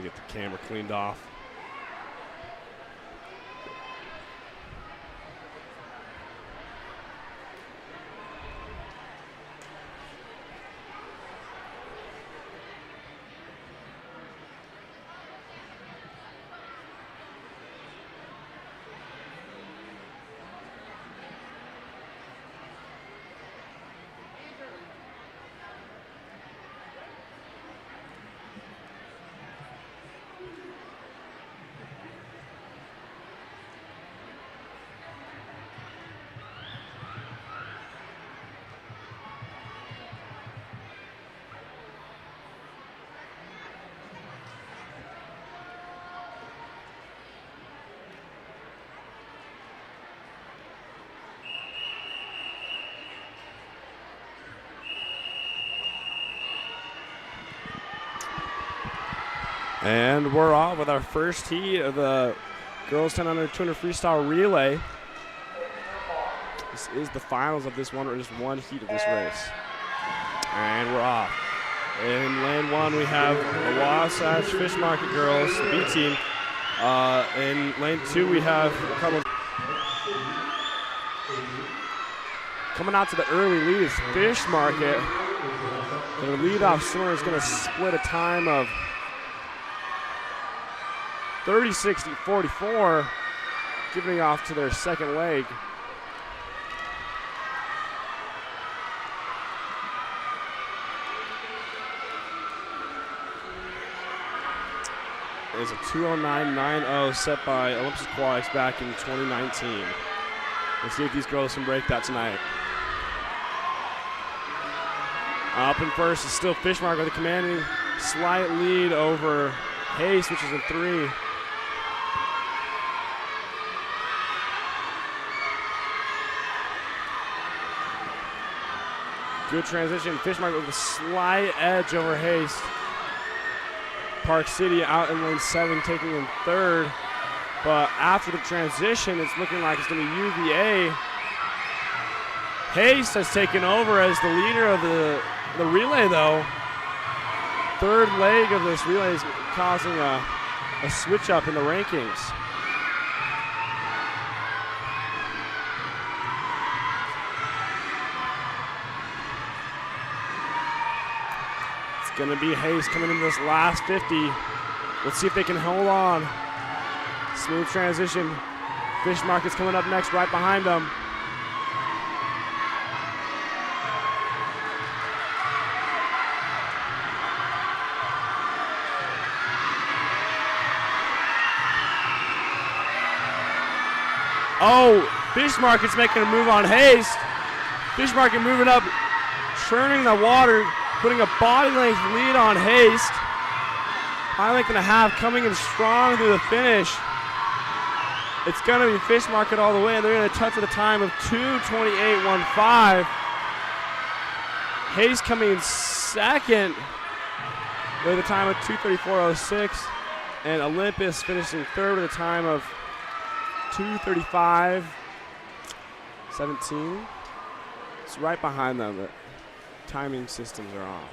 get the camera cleaned off. And we're off with our first heat of the girls 10 under 200 freestyle relay. This is the finals of this one, or just one heat of this race. And we're off. In lane 1, we have the Wasatch Fish Market girls, the B team. In lane 2, we have a couple. Coming out to the early lead is Fish Market. The leadoff swimmer is going to split a time of 30-60-44, giving off to their second leg. It is a 2:09.90 set by Olympus Aquatics back in 2019. Let's see if these girls can break that tonight. Up in first is still Fish Market with a commanding slight lead over Hayes, which is in 3. Good transition. Fish Market with a slight edge over Haste. Park City out in lane 7, taking in 3rd. But after the transition, it's looking like it's going to be UVA. Haste has taken over as the leader of the relay, though. 3rd leg of this relay is causing a switch up in the rankings. Going to be Hayes coming into this last 50. Let's see if they can hold on. Smooth transition. Fish Market's coming up next, right behind them. Oh, Fish Market's making a move on Hayes. Fish Market moving up, churning the water, putting a body length lead on Haste. Body length and a half, coming in strong through the finish. It's going to be Fish Market all the way, and they're going to touch at a time of 2:28.15. Haste coming in second with a time of 2:34.06, and Olympus finishing 3rd with a time of 2:35.17. It's right behind them. The timing systems are off.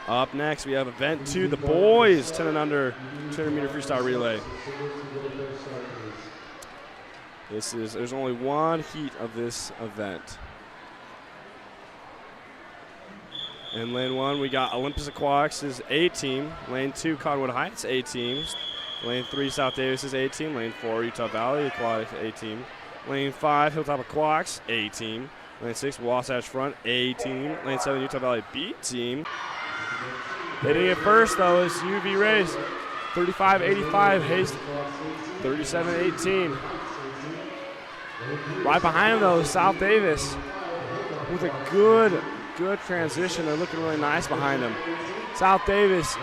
Up next, we have event 2, the boys 10 and under 200-meter freestyle relay. There's only one heat of this event. In lane 1, we got Olympus Aquatics' A team. Lane 2, Cottonwood Heights A team. Lane 3, South Davis' A team. Lane 4, Utah Valley Aquatics A team. Lane 5, Hilltop Aquatics A team. Lane 6, Wasatch Front A team. Lane 7, Utah Valley B team. Hitting it first, though, is UV Rays. 35-85, Haste 37-18. Right behind him, though, South Davis with a good transition. They're looking really nice behind him. South Davis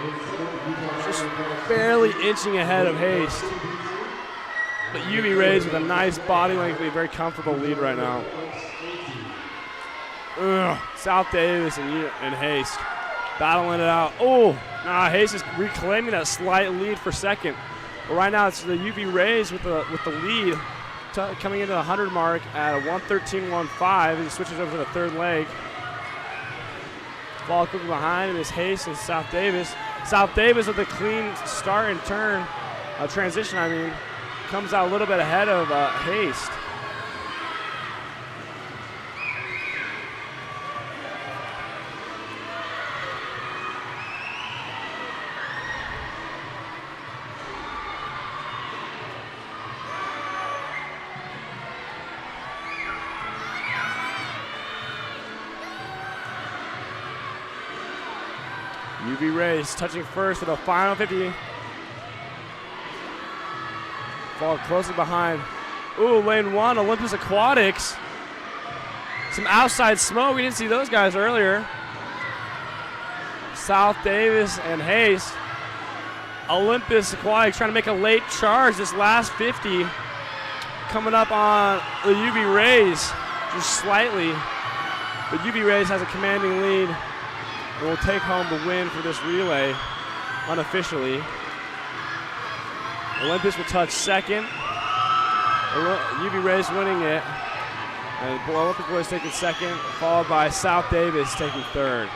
just barely inching ahead of Haste. But UV Rays with a nice body length, a very comfortable lead right now. South Davis and Haste battling it out. Oh, now Haste is reclaiming that slight lead for second. But right now it's the UV Rays with the lead coming into the 100 mark at a 1:13.15. He switches over to the 3rd leg. Fall quickly behind him is Hayes and South Davis. South Davis with a clean start and turn, transition, I mean, comes out a little bit ahead of Haste. UV Rays touching first for the final 50. Fall closely behind. Ooh, lane 1, Olympus Aquatics. Some outside smoke. We didn't see those guys earlier. South Davis and Hayes. Olympus Aquatics trying to make a late charge this last 50. Coming up on the UV Rays just slightly. But UV Rays has a commanding lead. And will take home the win for this relay unofficially. Olympus will touch second. UV Rays winning it. And Olympus boys taking second, followed by South Davis taking third.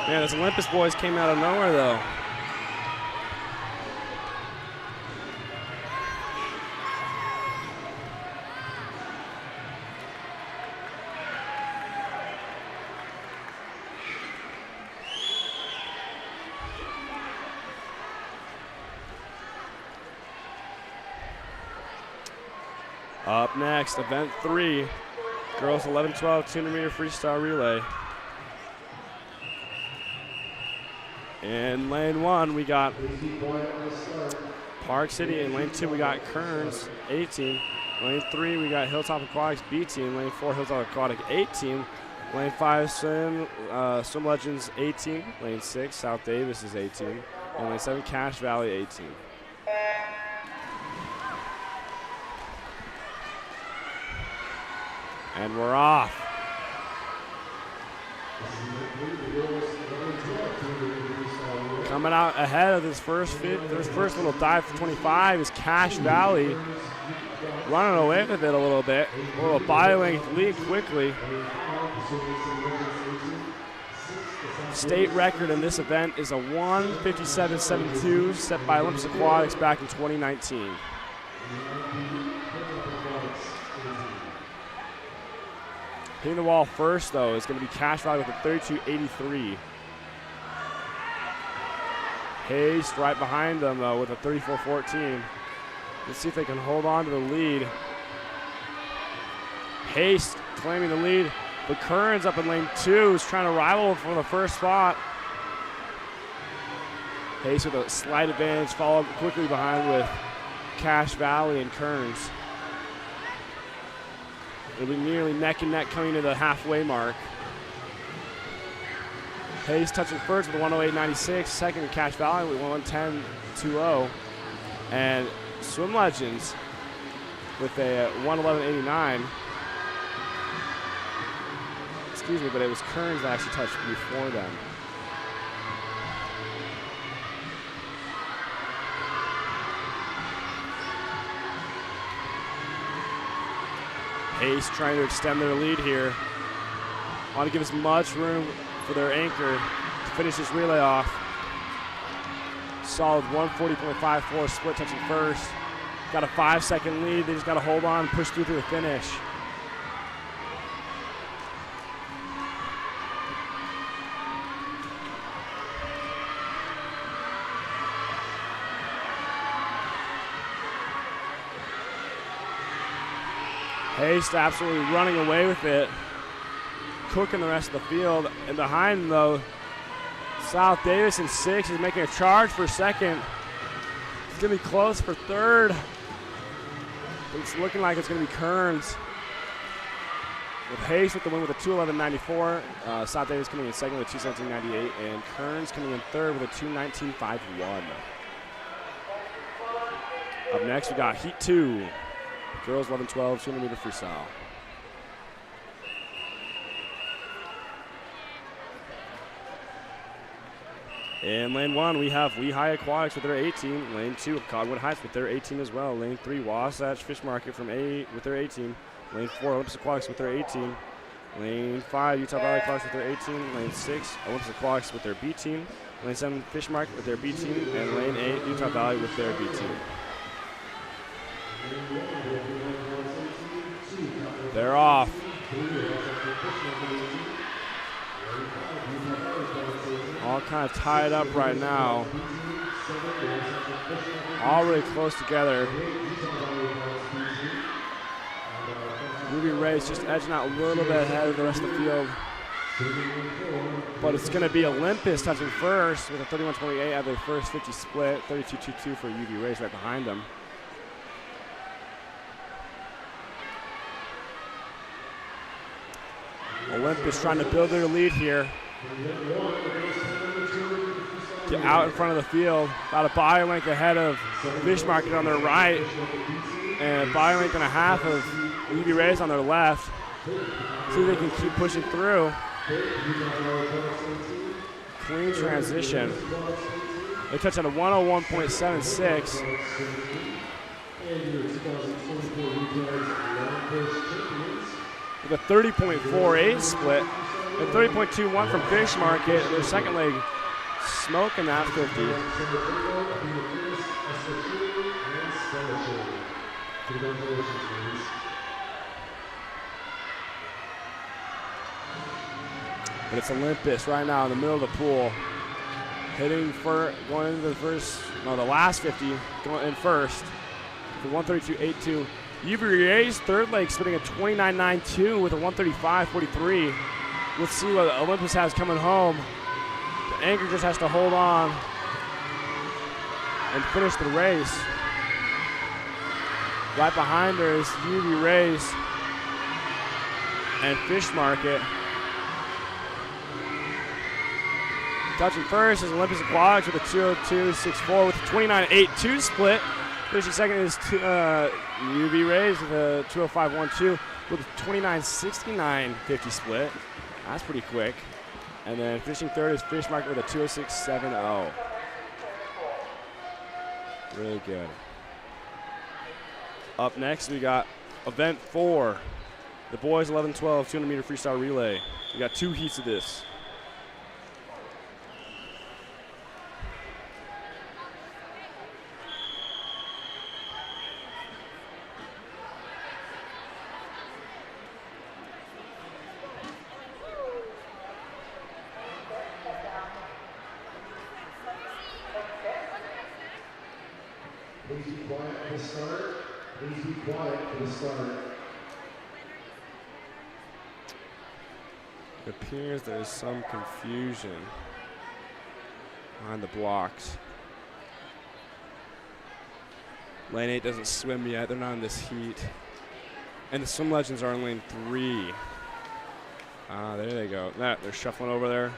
Man, those Olympus boys came out of nowhere though. Up next, event 3, girls 11-12 200-meter freestyle relay. In lane 1, we got Park City. In lane 2, we got Kearns, A team. Lane 3, we got Hilltop Aquatics, B team. Lane 4, Hilltop Aquatic, A team. Lane 5, Swim Legends, A team. Lane 6, South Davis is A team. And lane 7, Cache Valley, A team. And we're off. Coming out ahead of this first little dive for 25 is Cache Valley. Running away with it a little bit. A little body length lead quickly. State record in this event is a 1:57.72 set by Olympus Aquatics back in 2019. Hitting the wall first, though, is going to be Cache Valley with a 32.83. Hayes right behind them, though, with a 34.14. Let's see if they can hold on to the lead. Hayes claiming the lead. But Kearns up in lane 2 is trying to rival for the first spot. Hayes with a slight advantage, followed quickly behind with Cache Valley and Kearns. It'll be nearly neck and neck coming to the halfway mark. Hayes touching first with a 108.96. Second to Cache Valley with 110.20. And Swim Legends with a 111.89. Excuse me, but it was Kearns that actually touched before them. Hayes trying to extend their lead here. Want to give as much room for their anchor to finish this relay off. Solid 140.54 split touching first. Got a 5-second lead. They just got to hold on and push through to the finish. Hayes absolutely running away with it, cooking the rest of the field. And behind them, though, South Davis in 6 is making a charge for second. It's going to be close for third. It's looking like it's going to be Kearns. With Hayes with the win with a 211.94. South Davis coming in second with a 217.98. And Kearns coming in third with a 219.51. Up next, we got Heat 2. Girls 11-12 200-meter freestyle. In lane 1, we have Lehigh Aquatics with their A team. Lane 2, Cottonwood Heights with their A team as well. Lane 3, Wasatch Fish Market from A with their A team. Lane 4, Olympus Aquatics with their A team. Lane 5, Utah Valley Aquatics with their A team. Lane 6, Olympus Aquatics with their B team. Lane 7, Fish Market with their B team. And lane 8, Utah Valley with their B team. They're off. All kind of tied up right now. All really close together. Ruby Ray's just edging out a little bit ahead of the rest of the field. But it's going to be Olympus touching first with a 31-28 out of their first 50 split. 32-22 for UV Rays right behind them. Olympus trying to build their lead here. Get out in front of the field. About a body length ahead of Fish Market on their right. And a body length and a half of UV Rays on their left. See if they can keep pushing through. Clean transition. They touch at a 101.76. With a 30.48 split. A 30.21 from Fish Market. Their second leg smoking that 50. But it's Olympus right now in the middle of the pool. Hitting for going into the last 50, going in first for 132.82. UV Rays third leg splitting a 29.92 with a 135.43. Let's see what Olympus has coming home. The anchor just has to hold on and finish the race. Right behind her is UV Rays and Fish Market. Touching first is Olympus Aquatics with a 202.64 with a 29.82 split. Finishing second is UV Rays with a 205.12 with a 29.69.50 split. That's pretty quick. And then finishing third is Fish Market with a 206.70. Really good. Up next, we got event 4, the boys 11-12 200-meter freestyle relay. We got 2 heats of this. Please be quiet for the start. Please be quiet for the start. It appears there is some confusion behind the blocks. Lane 8 doesn't swim yet. They're not in this heat. And the swim legends are in lane 3. There they go. They're shuffling over there,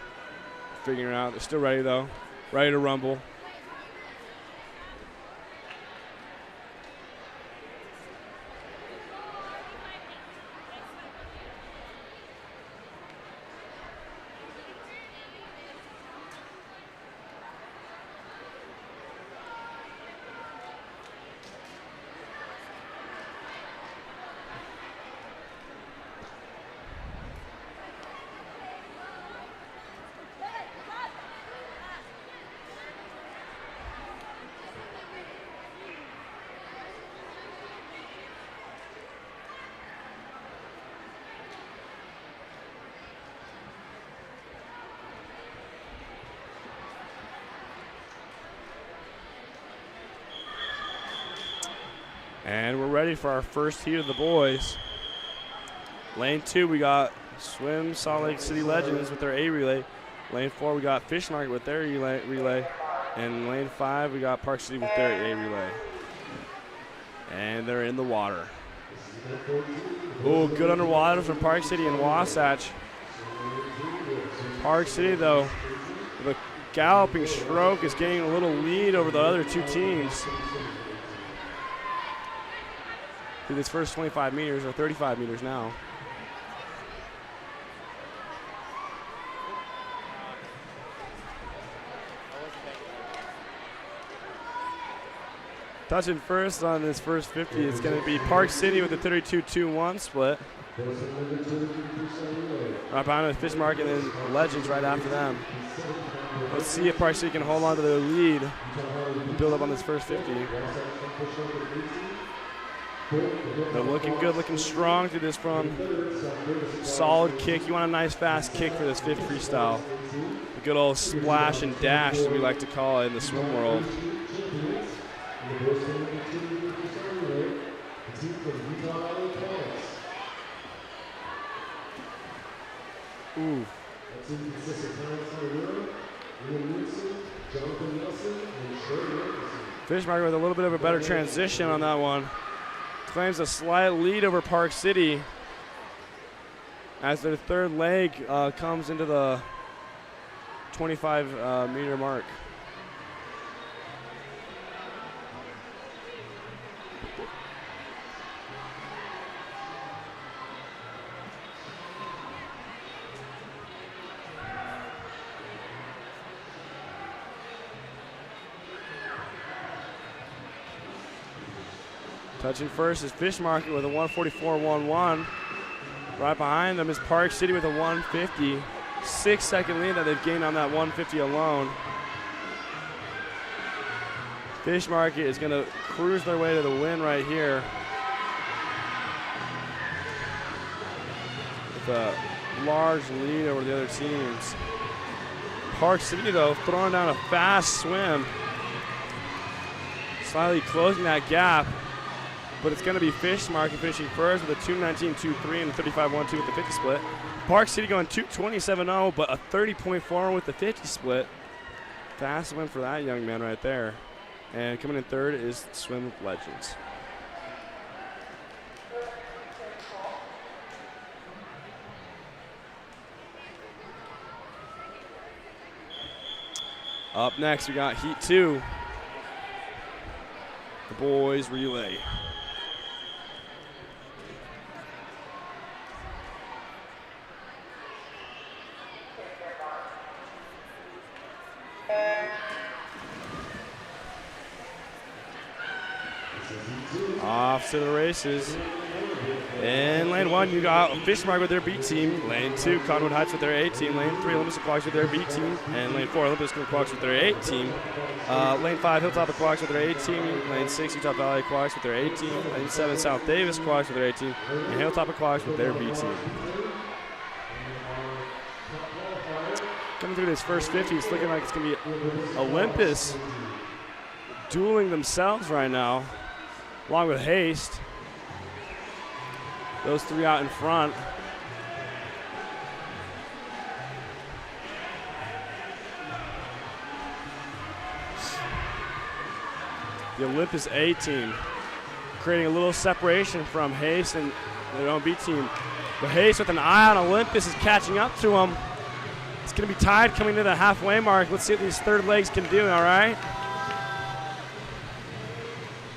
figuring it out. They're still ready, though. Ready to rumble. And we're ready for our first heat of the boys. Lane 2, we got Swim Salt Lake City Legends with their A relay. Lane 4, we got Fish Market with their relay. And lane 5, we got Park City with their A relay. And they're in the water. Oh, good underwater from Park City and Wasatch. Park City, though, with a galloping stroke, is getting a little lead over the other 2 teams. Through this first 25 meters, or 35 meters now. Touching first on this first 50 is going to be Park City with a 32-2-1 split. Right behind with Fishmark and then Legends right after them. Let's see if Park City can hold on to their lead and build up on this first 50. They're looking good, looking strong through this run. Solid kick. You want a nice fast kick for this fifth freestyle. A good old splash and dash, as we like to call it in the swim world. Ooh. Fishmark with a little bit of a better transition on that one. Claims a slight lead over Park City as their third leg comes into the 25-meter mark. Touching first is Fish Market with a 144.11. Right behind them is Park City with a 150. 6-second lead that they've gained on that 150 alone. Fish Market is going to cruise their way to the win right here. With a large lead over the other teams. Park City, though, throwing down a fast swim. Slightly closing that gap. But it's going to be Fish Market finishing first with a 2:19.23 and a 35.12 with the 50 split. Park City going 2:27.0, but a 30.4 with the 50 split. Fast win for that young man right there. And coming in third is Swim Legends. Up next, we got Heat 2. The boys relay. Off to the races. In lane 1, you got Fishmark with their B team. Lane 2, Conwood Heights with their A team. Lane 3, Olympus Aquatics with their B team. And lane 4, Olympus Aquatics with their A team. Lane 5, Hilltop Aquatics with their A team. Lane 6, Utah Valley Aquatics with their A team. Lane 7, South Davis Aquatics with their A team. And Hilltop Aquatics with their B team. Coming through this first 50, it's looking like it's going to be Olympus dueling themselves right now, along with Haste. Those three out in front. The Olympus A team creating a little separation from Haste and their own B team. But Haste with an eye on Olympus is catching up to them. It's going to be tied coming to the halfway mark. Let's see what these third legs can do, all right?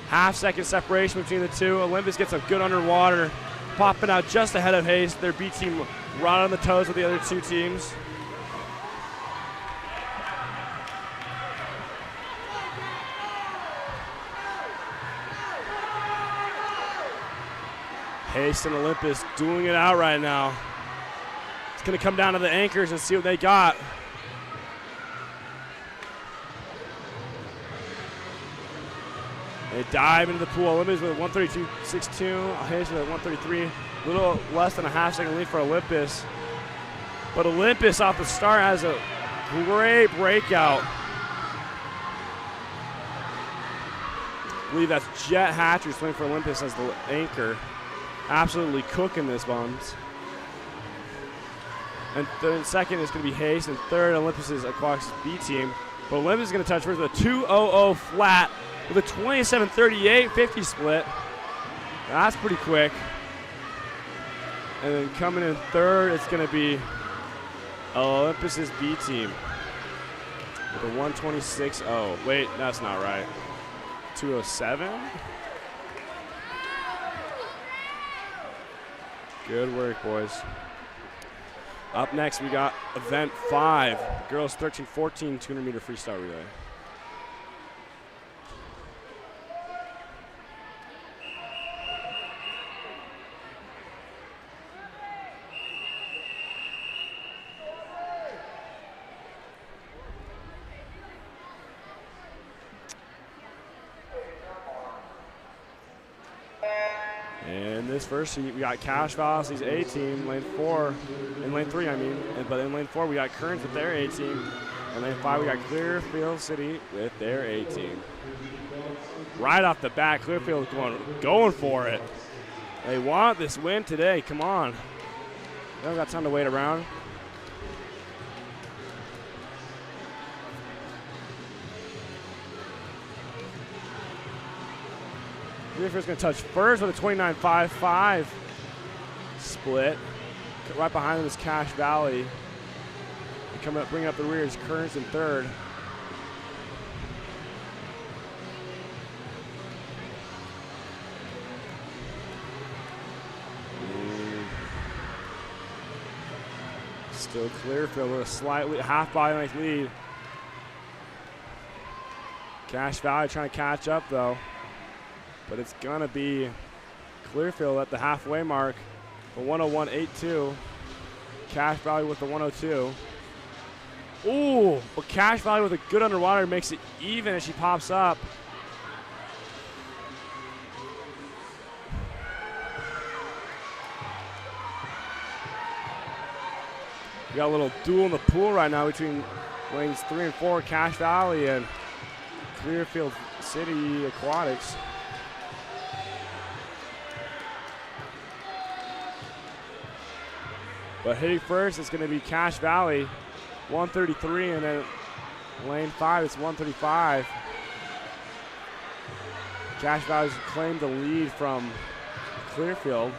Half-second separation between the two. Olympus gets a good underwater, popping out just ahead of Haste. Their B team right on the toes with the other two teams. Haste and Olympus dueling it out right now. It's going to come down to the anchors and see what they got. They dive into the pool. Olympus with a 132.62. Haste with a 133. A little less than a half-second lead for Olympus. But Olympus off the start has a great breakout. I believe that's Jet Hatcher swinging for Olympus as the anchor. Absolutely cooking this ones. And third, second is going to be Haste. And third, Olympus's Aquatics B team. But Olympus is going to touch first with a 2:00 flat. With a 27.38 50 split. That's pretty quick. And then coming in third, it's going to be Olympus's B team with a 126.0. Wait, that's not right. 207? Good work, boys. Up next, we got event 5, girls 13-14 200-meter freestyle relay. In this first heat, we got Cache Valley's A team, lane 4, in lane 3, I mean. But in lane 4, we got Kearns with their A team. In lane 5, we got Clearfield City with their A team. Right off the bat, Clearfield going for it. They want this win today. Come on. They don't got time to wait around. Clearfield's going to touch first with a 29.55 split. Right behind them is Cache Valley. And coming up, bringing up the rear is Kearns in third. Still Clearfield with a slight half body length lead. Cache Valley trying to catch up though. But it's going to be Clearfield at the halfway mark for 101.82. Cache Valley with the 102. Ooh, but Cache Valley with a good underwater makes it even as she pops up. We got a little duel in the pool right now between lanes 3 and 4, Cache Valley and Clearfield City Aquatics. But hitting first, it's going to be Cache Valley, 133, and then lane 5, it's 135. Cache Valley's claimed the lead from Clearfield.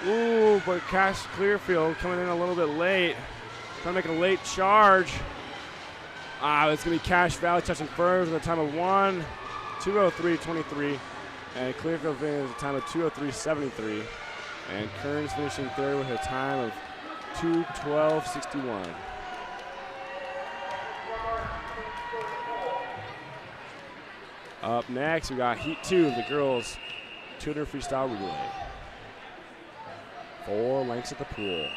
Ooh, but Cache Clearfield coming in a little bit late. Trying to make a late charge. It's going to be Cache Valley touching first with a time of 1:2:03:23. And Clearfield finishing with a time of 2:03:73. And Kearns finishing third with a time of 2:12:61. Up next, we got Heat 2, the girls' 200 freestyle relay. 4 lengths at the pool.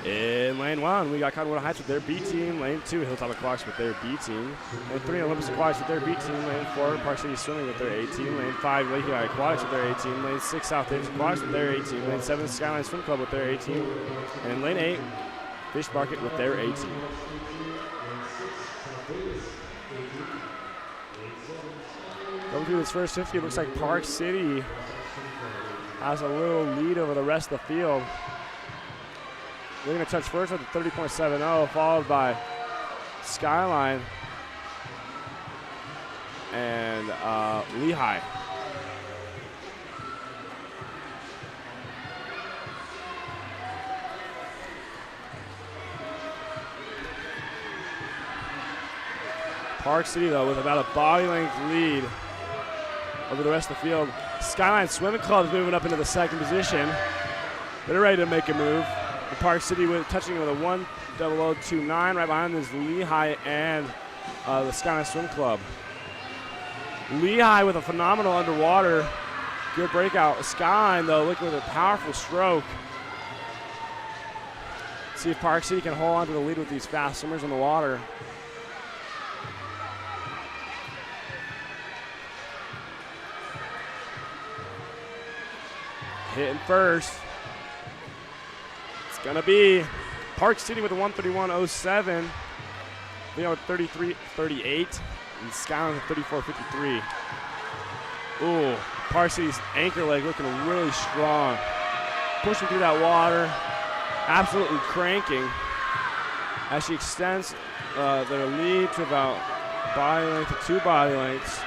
In lane 1, we got Cottonwood Heights with their B team. Lane 2, Hilltop Aquatics with their B team. Lane 3, Olympus Aquatics with their B team. Lane 4, Park City Swimming with their A team. Lane 5, Lakey Aquatics with their A team. Lane 6, South Davis Aquatics with their A team. Lane 7, Skyline Swim Club with their A team. And in lane 8, Fish Market with their A team. Going through this first 50, it looks like Park City has a little lead over the rest of the field. They're going to touch first with a 30.70, followed by Skyline and Lehigh. Park City, though, with about a body length lead over the rest of the field. Skyline Swimming Club is moving up into the second position. They're ready to make a move. The Park City touching with a 1:00:29. Right behind them is Lehigh and the Skyline Swim Club. Lehigh with a phenomenal underwater. Good breakout. Skyline, though, looking with a powerful stroke. See if Park City can hold on to the lead with these fast swimmers in the water. Hitting first. It's going to be Park City with a 1:31:07. Leo with 33.38. And Skyline with 34.53. Ooh, Park City's anchor leg looking really strong. Pushing through that water. Absolutely cranking. As she extends their lead to about body length to 2 body lengths.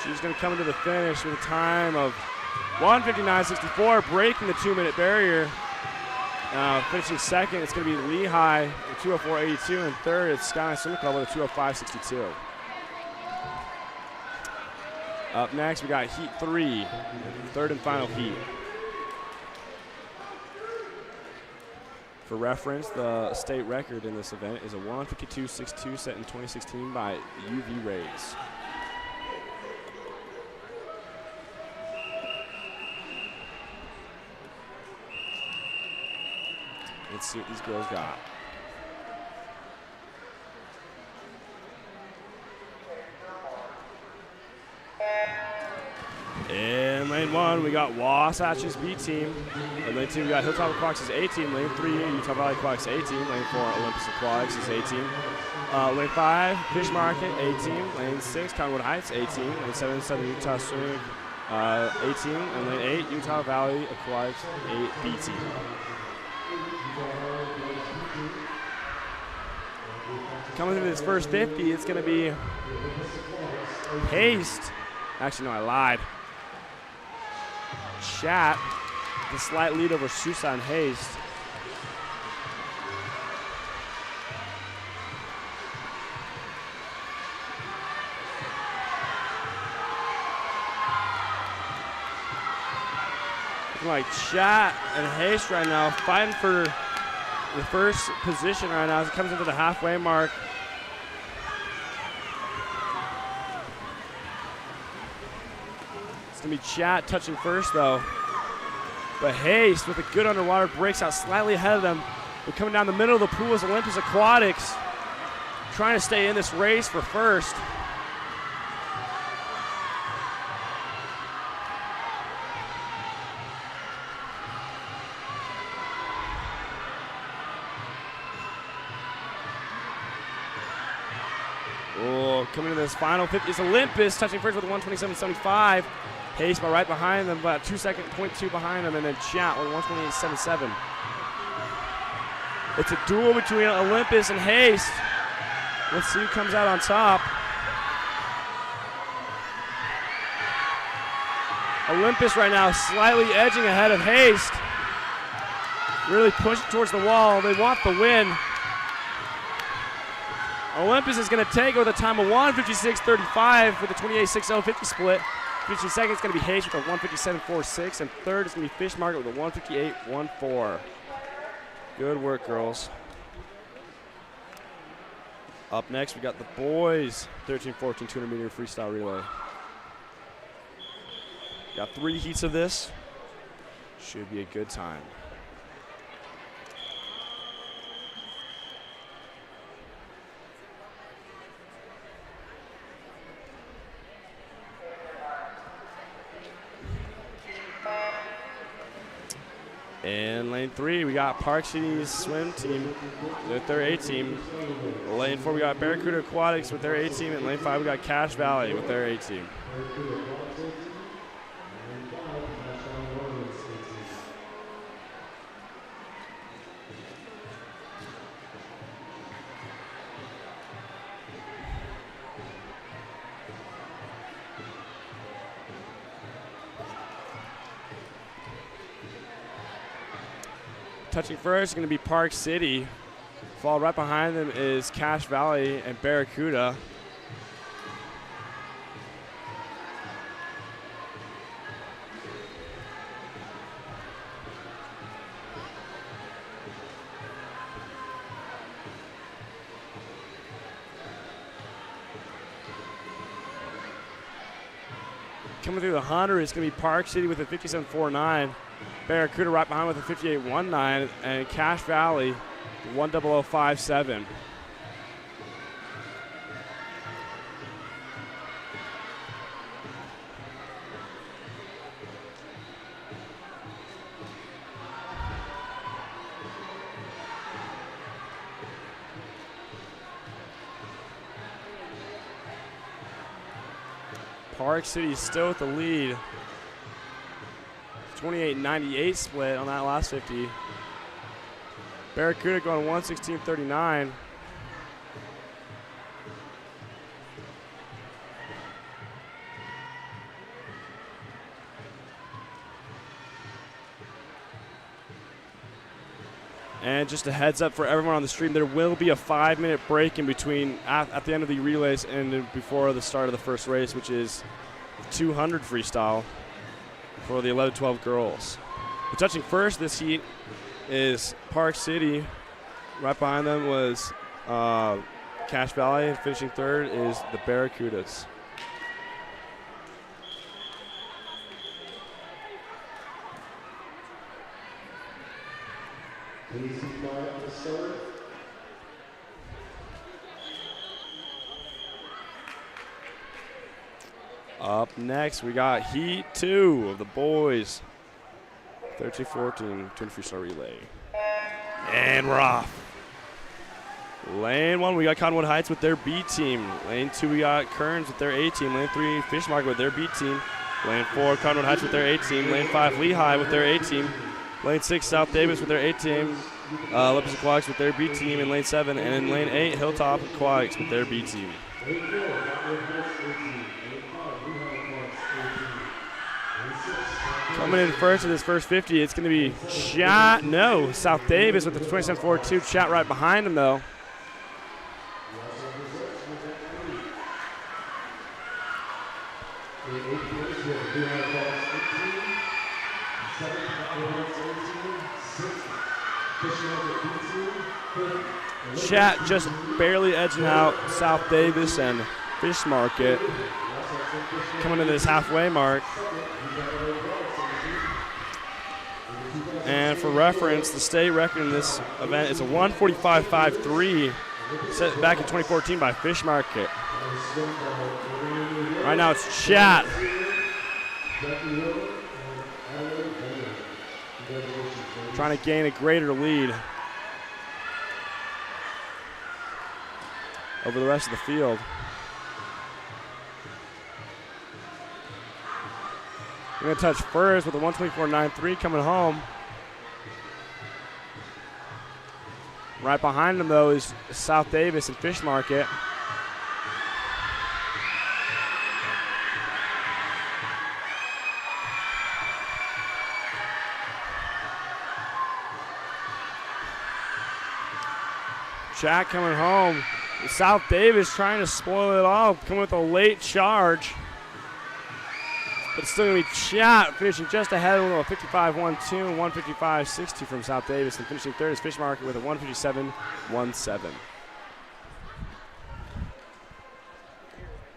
She's going to come into the finish with a time of 1:59:64, breaking the 2-minute barrier. Finishing second, it's going to be Lehigh with 2:04:82, and third, it's Skyline Swim Club with a 2:05:62. Up next, we got Heat 3, third and final heat. For reference, the state record in this event is a 152.62 set in 2016 by UV Rays. Let's see what these girls got. In lane 1, we got Wasatch's B team. In lane 2, we got Hilltop Aquatics' A team. Lane 3, Utah Valley Aquatics' A team. Lane 4, Olympus Aquatics' A team. Lane 5, Fish Market A team. Lane 6, Conwood Heights A team. Lane 7, Southern Utah Swimming A team. And lane 8, Utah Valley Aquatics B team. Coming into this first 50, it's going to be Haste. Actually, no, I lied. Chat, the slight lead over Susan Haste. Looking like Chat and Haste right now fighting for the first position right now as it comes into the halfway mark. It's going to be Chat touching first, though. But Haste, with a good underwater, breaks out slightly ahead of them. They're coming down the middle of the pool is Olympus Aquatics, trying to stay in this race for first. Oh, coming to this final 50 is Olympus, touching first with a 127.75. Haste right behind them, about 2.2 behind them, and then Chat with 128.77. It's a duel between Olympus and Haste. Let's see who comes out on top. Olympus right now slightly edging ahead of Haste. Really pushing towards the wall. They want the win. Olympus is going to take with a time of 1:56.35 with a 28.60 50 split. 50 seconds going to be Haste with a 1:57.46, and third is going to be Fish Market with a 1:58.14. Good work, girls. Up next, we got the boys 13-14 200-meter freestyle relay. Got 3 heats of this. Should be a good time. In lane 3, we got Park City's swim team with their A team. Lane 4, we got Barracuda Aquatics with their A team. And lane 5, we got Cache Valley with their A team. Touching first is going to be Park City. Followed right behind them is Cache Valley and Barracuda. Coming through the 100 is going to be Park City with a 57.49. Barracuda right behind with a 58.19, and Cache Valley 1:00.57. Park City still with the lead. 28.98 split on that last 50. Barracuda going 1:16.39. And just a heads up for everyone on the stream, there will be a 5-minute break in between at the end of the relays and before the start of the first race, which is 200 freestyle for the 11-12 girls. We're touching first this heat is Park City. Right behind them was Cache Valley, and finishing third is the Barracudas. Please be quiet at the start. Up next, we got Heat 2 of the boys. 13-14, 2 freestyle relay. And we're off. Lane 1, we got Cottonwood Heights with their B team. Lane 2, we got Kearns with their A team. Lane 3, Fish Market with their B team. Lane 4, Cottonwood Heights with their A team. Lane 5, Lehigh with their A team. Lane 6, South Davis with their A team. Olympus Aquatics with their B team in lane 7. And in lane 8, Hilltop Aquatics with their B team. Coming in first of this first 50, it's going to be South Davis with the 27.42. Chat right behind him, though. Chat just barely edging out South Davis and Fish Market. Coming to this halfway mark. And for reference, the state record in this event is a 1:45.53, set back in 2014 by Fish Market. Right now it's Chat. Trying to gain a greater lead over the rest of the field. We're going to touch first with a 1:24.93 coming home. Right behind them, though, is South Davis and Fish Market. Jack coming home. South Davis trying to spoil it all, coming with a late charge. But it's still going to be Chat finishing just ahead of a 55.12 and 155.62 from South Davis. And finishing third is Fish Market with a 157.17.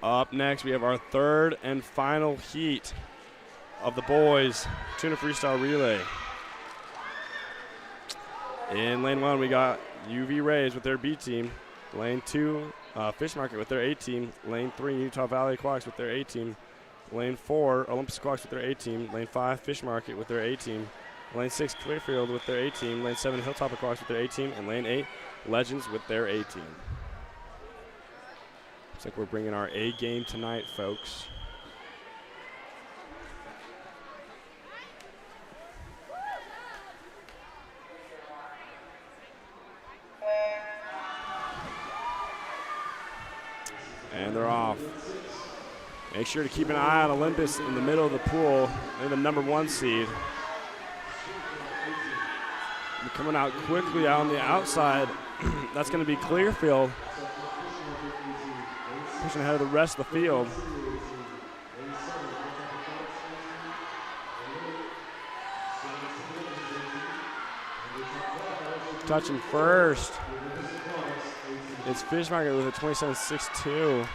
Up next, we have our third and final heat of the boys tuna freestyle relay. In lane 1, we got UV Rays with their B team. Lane 2, Fish Market with their A team. Lane 3, Utah Valley Aquatics with their A team. Lane 4, Olympus Aquatics with their A team. Lane 5, Fish Market with their A team. Lane 6, Clearfield with their A team. Lane 7, Hilltop Aquatics with their A team. And lane 8, Legends with their A team. Looks like we're bringing our A game tonight, folks. And they're off. Make sure to keep an eye on Olympus in the middle of the pool. They're the #1 seed. They're coming out quickly out on the outside. That's going to be Clearfield. Pushing ahead of the rest of the field. Touching first. It's Fish Market with a 27.62.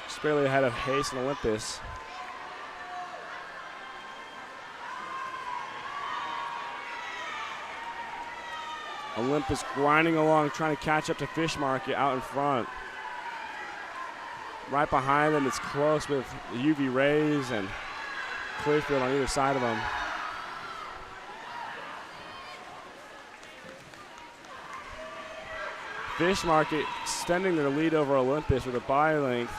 Just barely ahead of Hayes and Olympus. Olympus grinding along, trying to catch up to Fish Market out in front. Right behind them, it's close with the UV Rays and Clearfield on either side of them. Fish Market extending their lead over Olympus with a body length.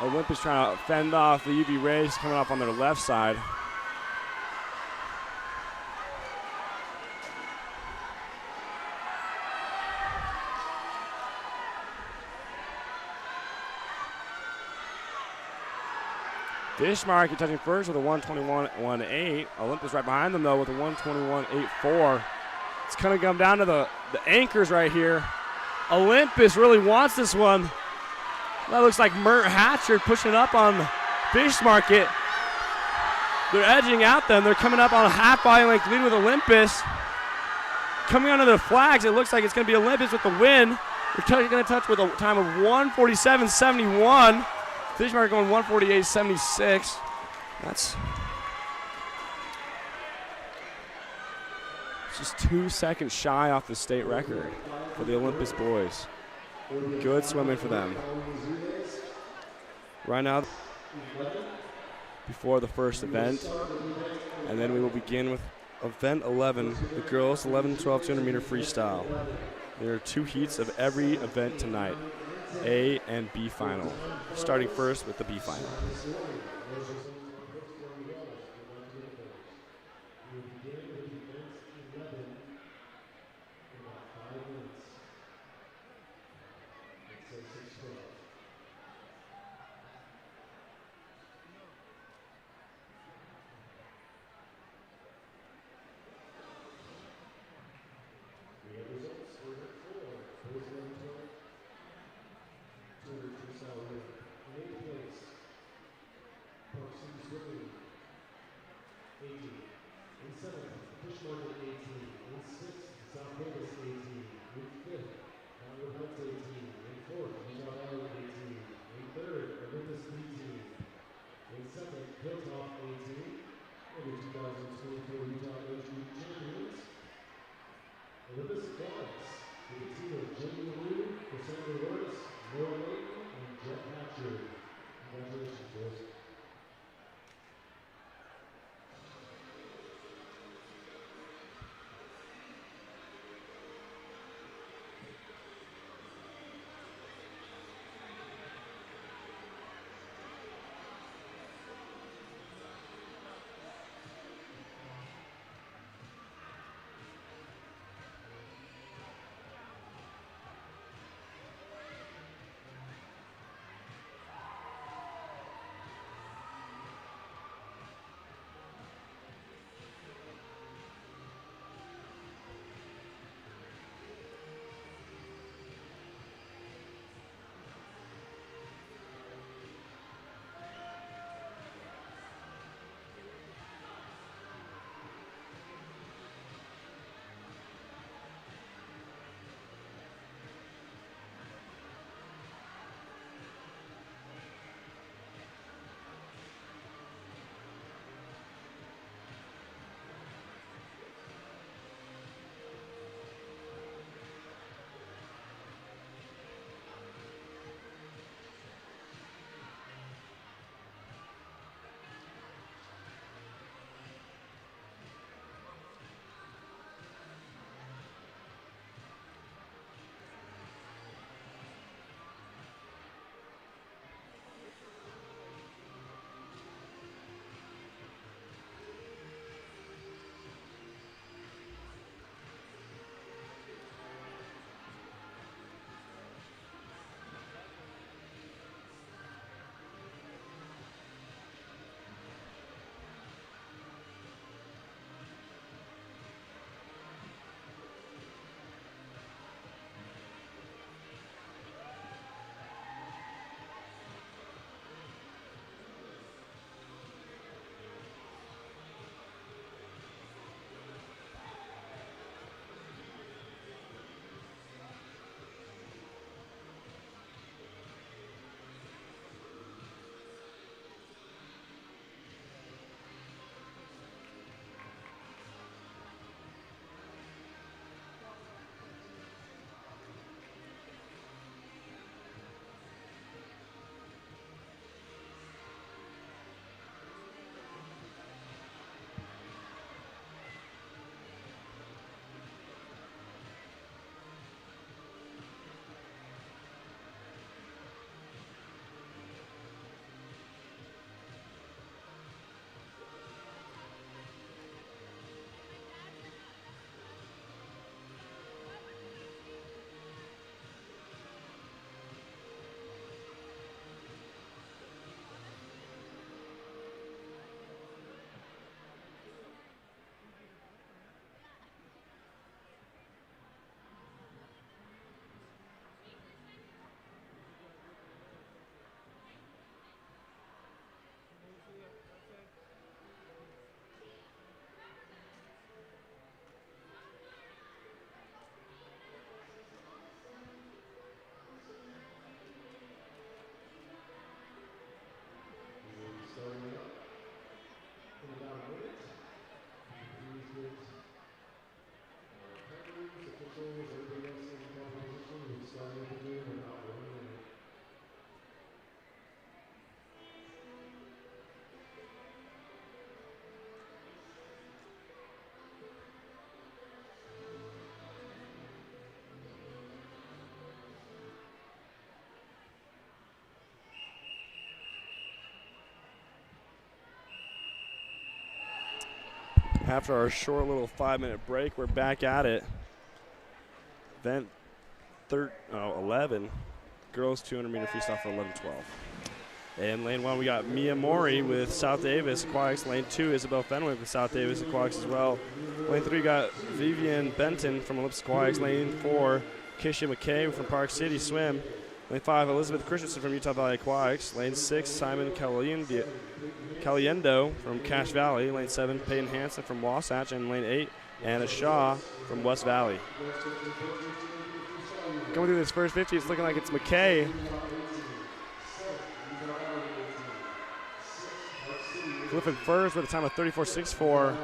Olympus trying to fend off the UV Rays coming up on their left side. Fish Market touching first with a 121.18. Olympus right behind them, though, with a 121.84. It's going to come down to the anchors right here. Olympus really wants this one. That looks like Mert Hatcher pushing up on Fish Market. They're edging out them. They're coming up on a half body length lead with Olympus. Coming under the flags, it looks like it's going to be Olympus with the win. They're going to touch with a time of 1:47.71. Finish mark going 1:48.76. That's just 2 seconds shy off the state record for the Olympus boys. Good swimming for them. Right now, before the first event, and then we will begin with event 11, the girls 11, 12, 200 meter freestyle. There are 2 heats of every event tonight, A and B final. Starting first with the B final. After our short little 5-minute break, we're back at it. Event 11. Girls 200-meter freestyle for 11-12. In lane 1, we got Mia Mori with South Davis Aquatics. Lane 2, Isabel Fenwick with South Davis Aquatics as well. Lane 3, got Vivian Benton from Olympus Aquatics. Lane 4, Keisha McKay from Park City Swim. Lane 5, Elizabeth Christensen from Utah Valley Aquatics. Lane 6, Simon Caliendo from Cache Valley. Lane 7, Peyton Hansen from Wasatch. And lane 8, Anna Shaw from West Valley. Going through this first 50, it's looking like it's McKay. Flipping first with a time of 34.64.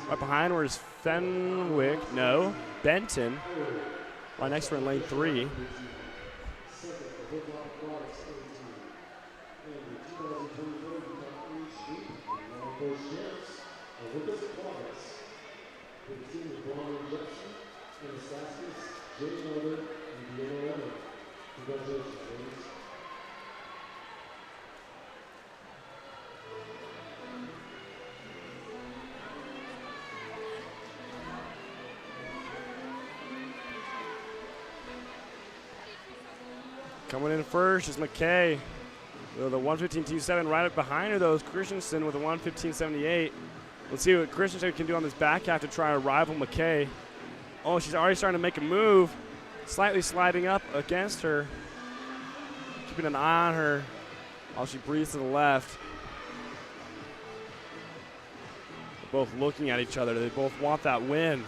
Right behind her is Fenwick, no, Benton. Right next to her in lane 3. Coming in first is McKay with a 1:15.27. Right up behind her, though, is Christensen with a 1:15.78. Let's see what Christensen can do on this back half to try to rival McKay. Oh, she's already starting to make a move. Slightly sliding up against her. Keeping an eye on her while she breathes to the left. They're both looking at each other. They both want that win.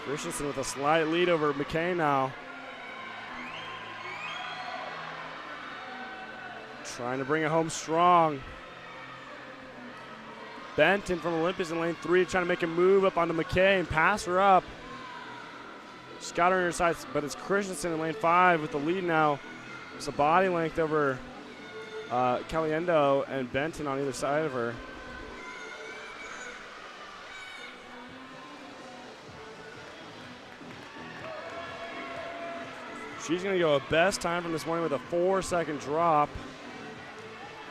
Christensen with a slight lead over McKay now. Trying to bring it home strong. Benton from Olympus in lane 3 trying to make a move up onto McKay and pass her up. She's got her in her sights, but it's Christensen in lane 5 with the lead now. It's a body length over Caliendo and Benton on either side of her. She's going to go a best time from this morning with a 4-second drop.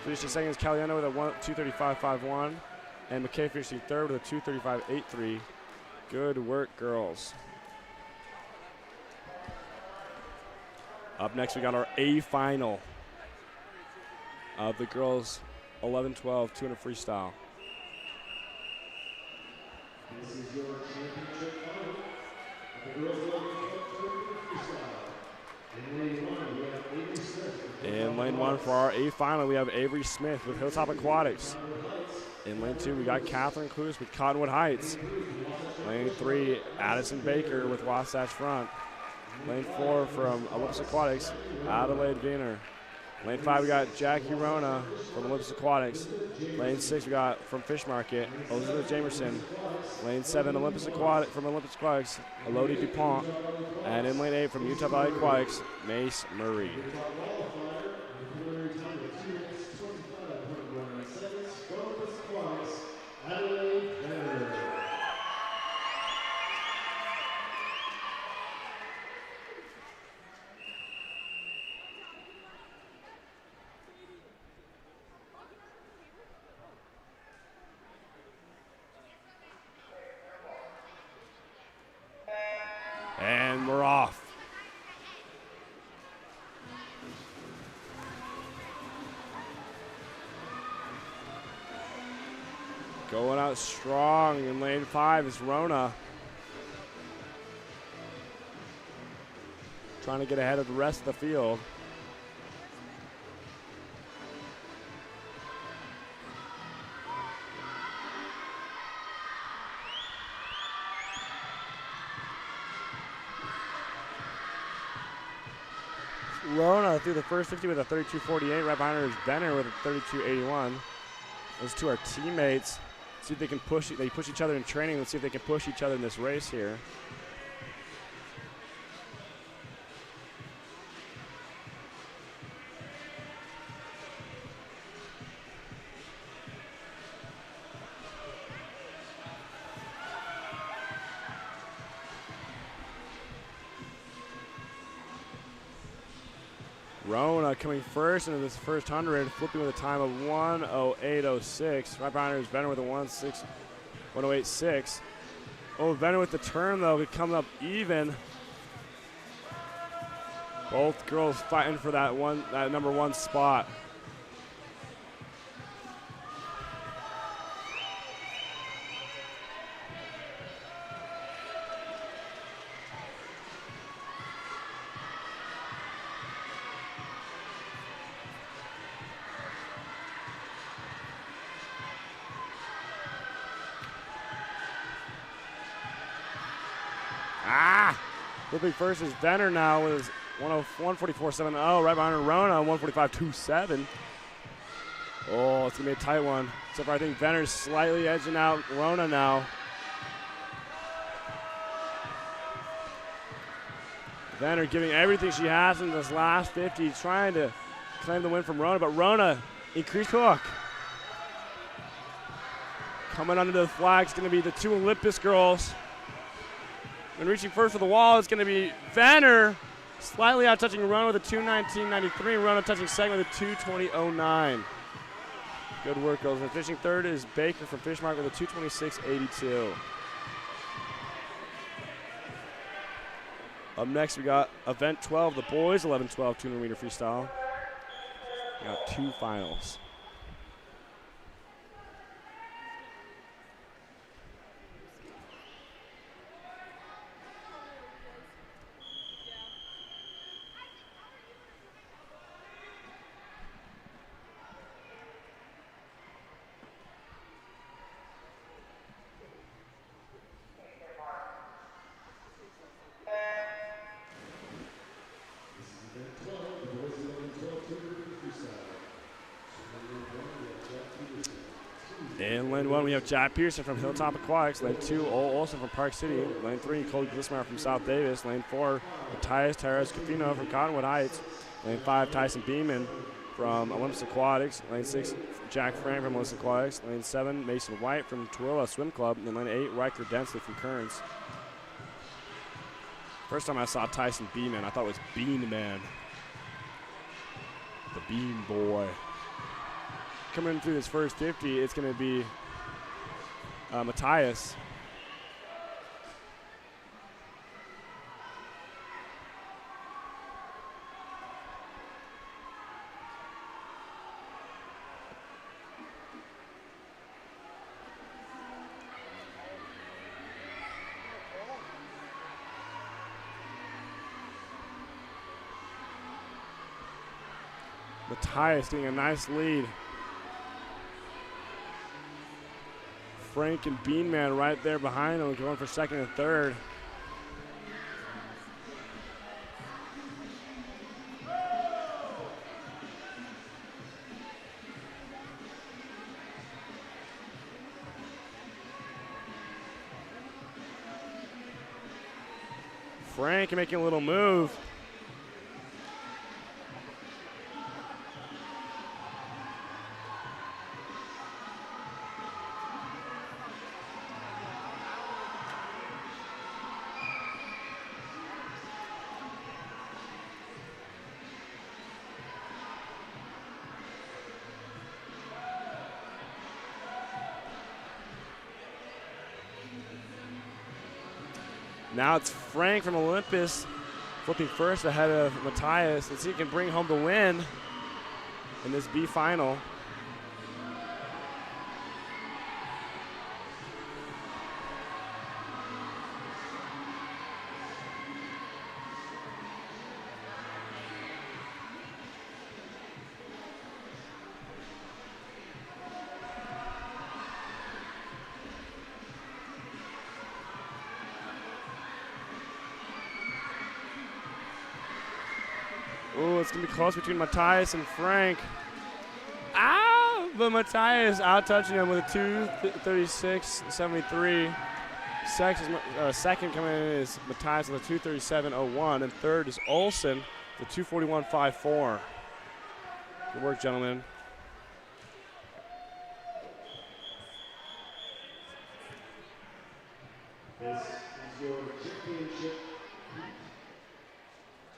Finishing second is Caliendo with a 2:35.51. And McKay finishing third with a 2:35.83. Good work, girls. Up next, we got our A final of the girls 11-12 200 freestyle. This is your championship final. The girls 11-12 freestyle. In lane 1 for our A final, we have Avery Smith with Hilltop Aquatics. In lane 2, we got Catherine Clues with Cottonwood Heights. Lane 3, Addison Baker with Wasatch Front. Lane 4 from Olympus Aquatics, Adelaide Wiener. Lane 5, we got Jackie Rona from Olympus Aquatics. Lane 6, we got from Fish Market, Elizabeth Jamerson. Lane 7, Olympus Aquatics, Elodie DuPont. And in lane 8 from Utah Valley Aquatics, Mace Murray. And we're off. Going out strong in lane 5 is Rona. Trying to get ahead of the rest of the field. Rona through the first 50 with a 32.48. Right behind her is Benner with a 32.81. Those two are teammates. See if they can push. They push each other in training. Let's see if they can push each other in this race here. Rona coming first into this first 100, flipping with a time of 1:08.06. Right behind her is Venner with a 1:08.6. Oh, Venner with the turn, though, coming up even. Both girls fighting for that number one spot. Flipping first is Venner now with his 1:44.70. Right behind her, Rona, 1:45.27. Oh, it's going to be a tight one. Except for I think Venner's slightly edging out Rona now. Venner giving everything she has in this last 50, trying to claim the win from Rona, but Rona, increased hook. Coming under the flag is going to be the two Olympus girls. And reaching first for the wall is going to be Venner, slightly out touching Rona with a 2:19.93. Rona touching second with a 2:20.09. Good work, girls. And finishing third is Baker from Fishmark with a 2:26.82. Up next, we got event 12, the boys 11-12 200-meter freestyle. We got two finals. In lane one, we have Jack Pearson from Hilltop Aquatics. Lane two, Olsen from Park City. Lane three, Cole Glismar from South Davis. Lane four, Matthias Terras-Cafino from Cottonwood Heights. Lane five, Tyson Beeman from Olympus Aquatics. Lane six, Jack Frank from Olympus Aquatics. Lane seven, Mason White from Twilla Swim Club. And lane eight, Riker Densley from Kearns. First time I saw Tyson Beeman, I thought it was Bean Man. The Bean Boy. Coming through this first 50, it's going to be Matthias. Matthias getting a nice lead. Frank and Beanman right there behind him, going for second and third. Frank making a little move. Now it's Frank from Olympus flipping first ahead of Matthias. Let's see if he can bring home the win in this B final. Ooh, it's going to be close between Matthias and Frank. But Matthias out-touching him with a 2:36.73. Second coming in is Matthias with a 2:37.01. And third is Olsen with a 2:41.54. Good work, gentlemen. This is your championship.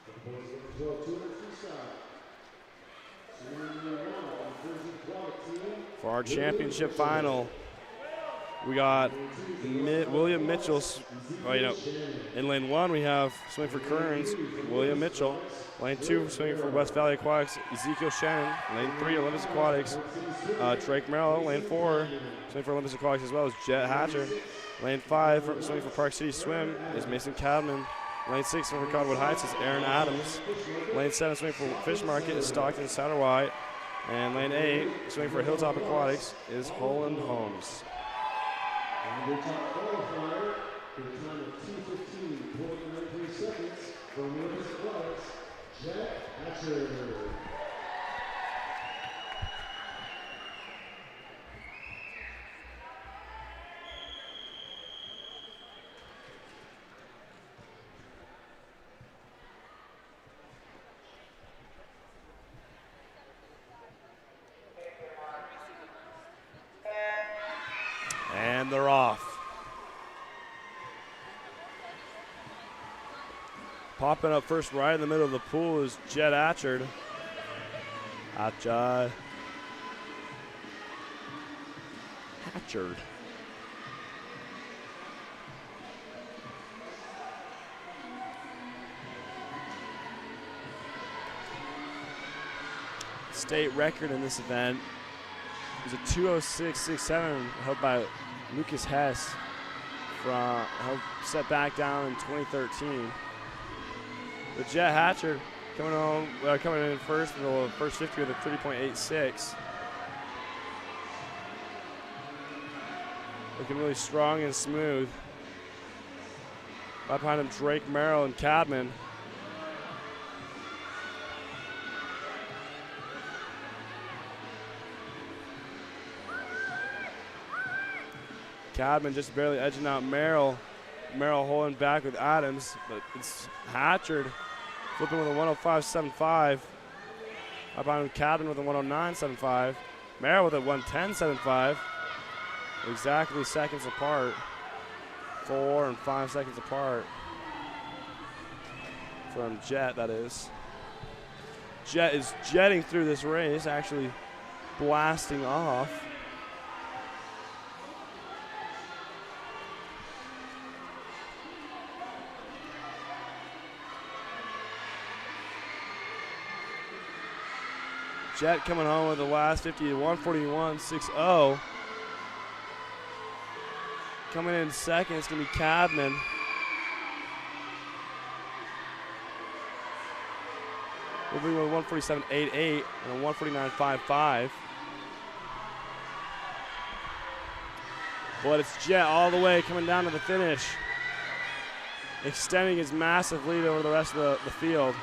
The boys 12 200 freestyle. For our championship final, we got William Mitchell. In lane 1, we have swimming for Kearns, William Mitchell. Lane 2, swimming for West Valley Aquatics, Ezekiel Shannon. Lane 3, Olympus Aquatics, Drake Merrill. Lane 4, swimming for Olympus Aquatics as well as Jet Hatcher. Lane 5, swimming for Park City Swim is Mason Cadman. Lane 6, swimming for Cottonwood Heights is Aaron Adams. Lane 7, swimming for Fish Market is Stockton Satterwhite. And lane 8, swimming for Hilltop Aquatics is Holland Holmes. And your top qualifier, with a time of 2:15.93 seconds from Olympus Aquatics, Jack Hatcher. And they're off. Popping up first right in the middle of the pool is Jet Atchard. Hatchard. State record in this event is a 2:06.67 held by Lucas Hess set back down in 2013. The Jet Hatcher coming in first in the first 50 with a 30.86. Looking really strong and smooth. Right behind him, Drake Merrill and Cadman. Cadman just barely edging out Merrill. Merrill holding back with Adams, but it's Hatchard flipping with a 105.75. Right behind him, Cadman with a 109.75. Merrill with a 110.75. Exactly seconds apart. 4 and 5 seconds apart from Jet, that is. Jet is jetting through this race, actually blasting off. Jet coming home with the last 50 to 141.60. Coming in second, it's going to be Cadman. We'll be with 147.88 and a 149.55. But it's Jet all the way coming down to the finish, extending his massive lead over the rest of the field.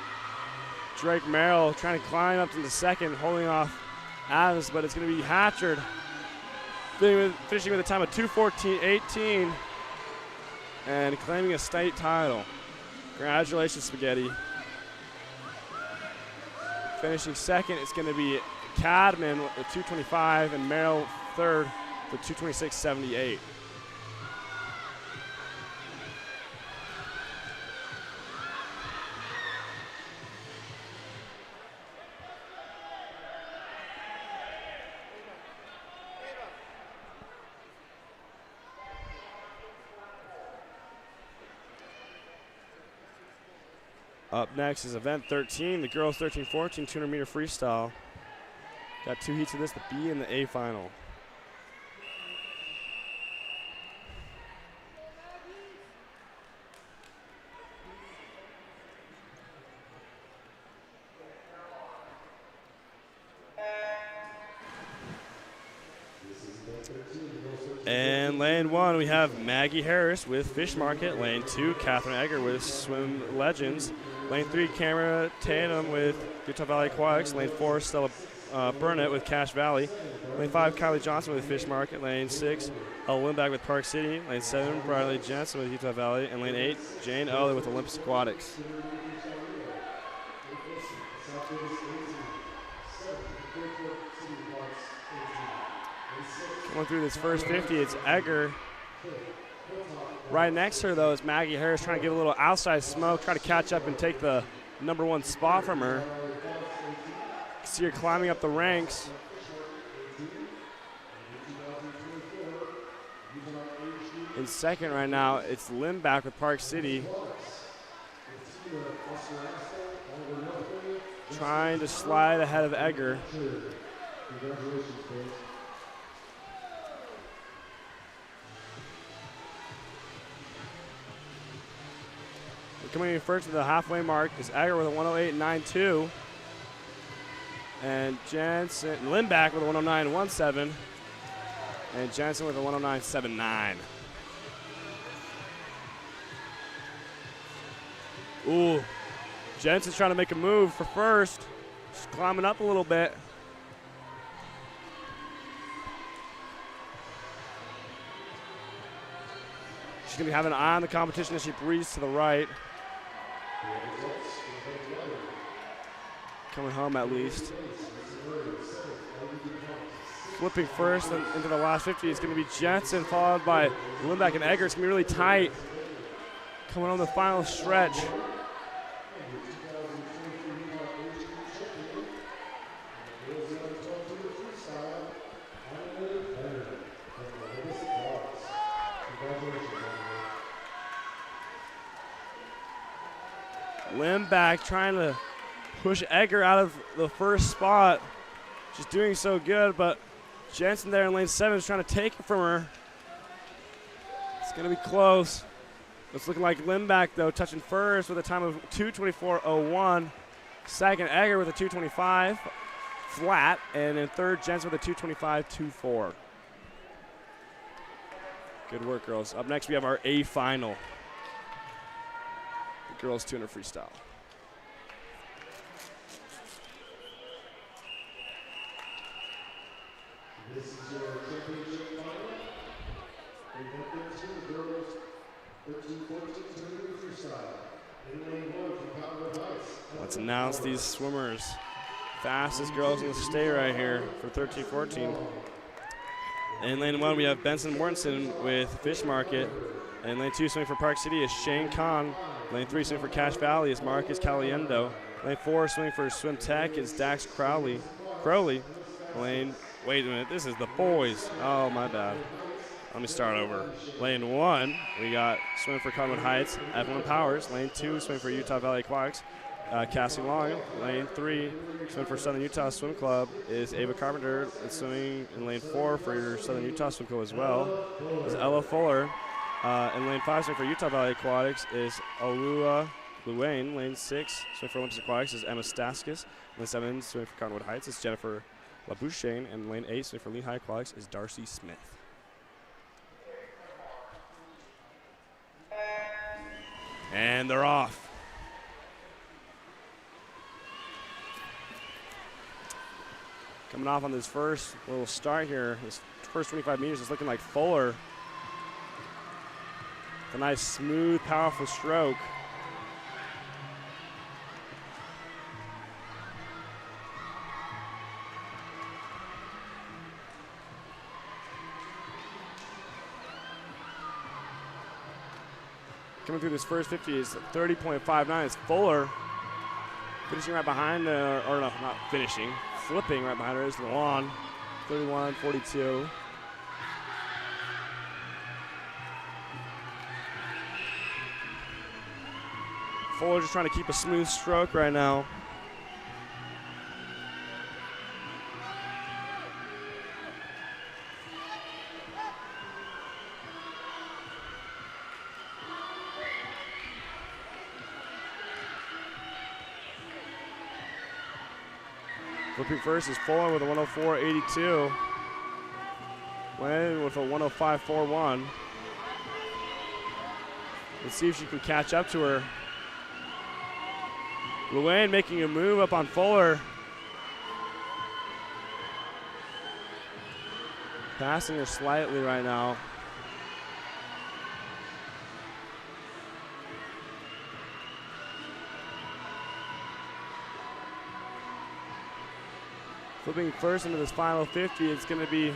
Drake Merrill trying to climb up to the second, holding off Adams, but it's going to be Hatchard finishing with a time of 2:14.18 and claiming a state title. Congratulations, Spaghetti. Finishing second, it's going to be Cadman with 2:25 and Merrill third with 2:26.78. Up next is event 13, the girls 13-14 200-meter freestyle. Got 2 heats of this, the B and the A final. And lane 1, we have Maggie Harris with Fish Market. Lane 2, Catherine Egger with Swim Legends. Lane 3, Camera Tatum with Utah Valley Aquatics. Lane 4, Stella Burnett with Cache Valley. Lane 5, Kylie Johnson with Fish Market. Lane 6, Ella Lindback with Park City. Lane 7, Briley Jensen with Utah Valley. And lane 8, Jane Ellie with Olympus Aquatics. Going through this first 50, it's Egger. Right next to her, though, is Maggie Harris trying to get a little outside smoke, try to catch up and take the #1 spot from her. see her climbing up the ranks. In second right now, it's Limback with Park City. Trying to slide ahead of Egger. Coming in first to the halfway mark is Egger with a 108.92. And Jensen, Limback with a 109.17. And Jensen with a 109.79. Ooh, Jensen's trying to make a move for first. She's climbing up a little bit. She's gonna be having an eye on the competition as she breezes to the right. Coming home at least. Flipping first and into the last 50 is gonna be Jensen, followed by Limback and Egger. It's gonna be really tight. Coming on the final stretch. Limback trying to push Egger out of the first spot. She's doing so good, but Jensen there in lane 7 is trying to take it from her. It's going to be close. It's looking like Limback, though, touching first with a time of 2:24.01. Second, Egger with a 2:25 flat. And in third, Jensen with a 2:25.24. Good work, girls. Up next, we have our A final. The girls 200 freestyle. This is your championship final. In the girls 13-14 freestyle. In lane 1 from Cottonwood Heights. Let's announce these swimmers. Fastest girls in the state right here for 13-14. In lane 1, we have Benson Mortensen with Fish Market. In lane 2, swimming for Park City is Shane Kahn. Lane 3, swimming for Cache Valley is Marcus Caliendo. Lane 4, swimming for Swim Tech is Dax Crowley. Wait a minute, this is the boys. Oh, my bad. Let me start over. Lane 1, we got swimming for Cottonwood Heights, Evelyn Powers. Lane 2, swimming for Utah Valley Aquatics, Cassie Long. Lane 3, swimming for Southern Utah Swim Club is Ava Carpenter. And swimming in lane 4 for Southern Utah Swim Club as well is Ella Fuller. In lane 5, swimming for Utah Valley Aquatics is Alua Luane. Lane 6, swimming for Olympus Aquatics is Emma Staskis. Lane 7, swimming for Cottonwood Heights is Jennifer LaBouchaine. And lane 8, swimming for Lehigh Aquatics is Darcy Smith. And they're off. Coming off on this first little start here, this first 25 meters is looking like Fuller. It's a nice, smooth, powerful stroke. Coming through this first 50 is 30.59. It's Fuller. Finishing right behind, or no, not finishing. Flipping right behind her is Lawan, 31.42. Fuller just trying to keep a smooth stroke right now. Flipping first is Fuller with a 104.82. Lane with a 105.41. Let's see if she can catch up to her. Luane making a move up on Fuller. Passing her slightly right now. Flipping first into this final 50, it's going to be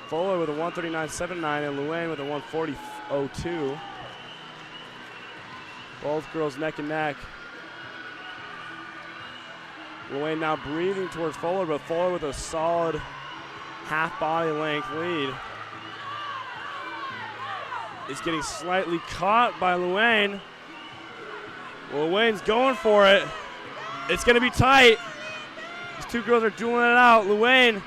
Fuller with a 139.79 and Luane with a 140.02. Both girls neck and neck. Luane now breathing towards Fuller, but Fuller with a solid half body length lead. Is getting slightly caught by Luane. Luane's going for it. It's going to be tight. These two girls are dueling it out. Luane,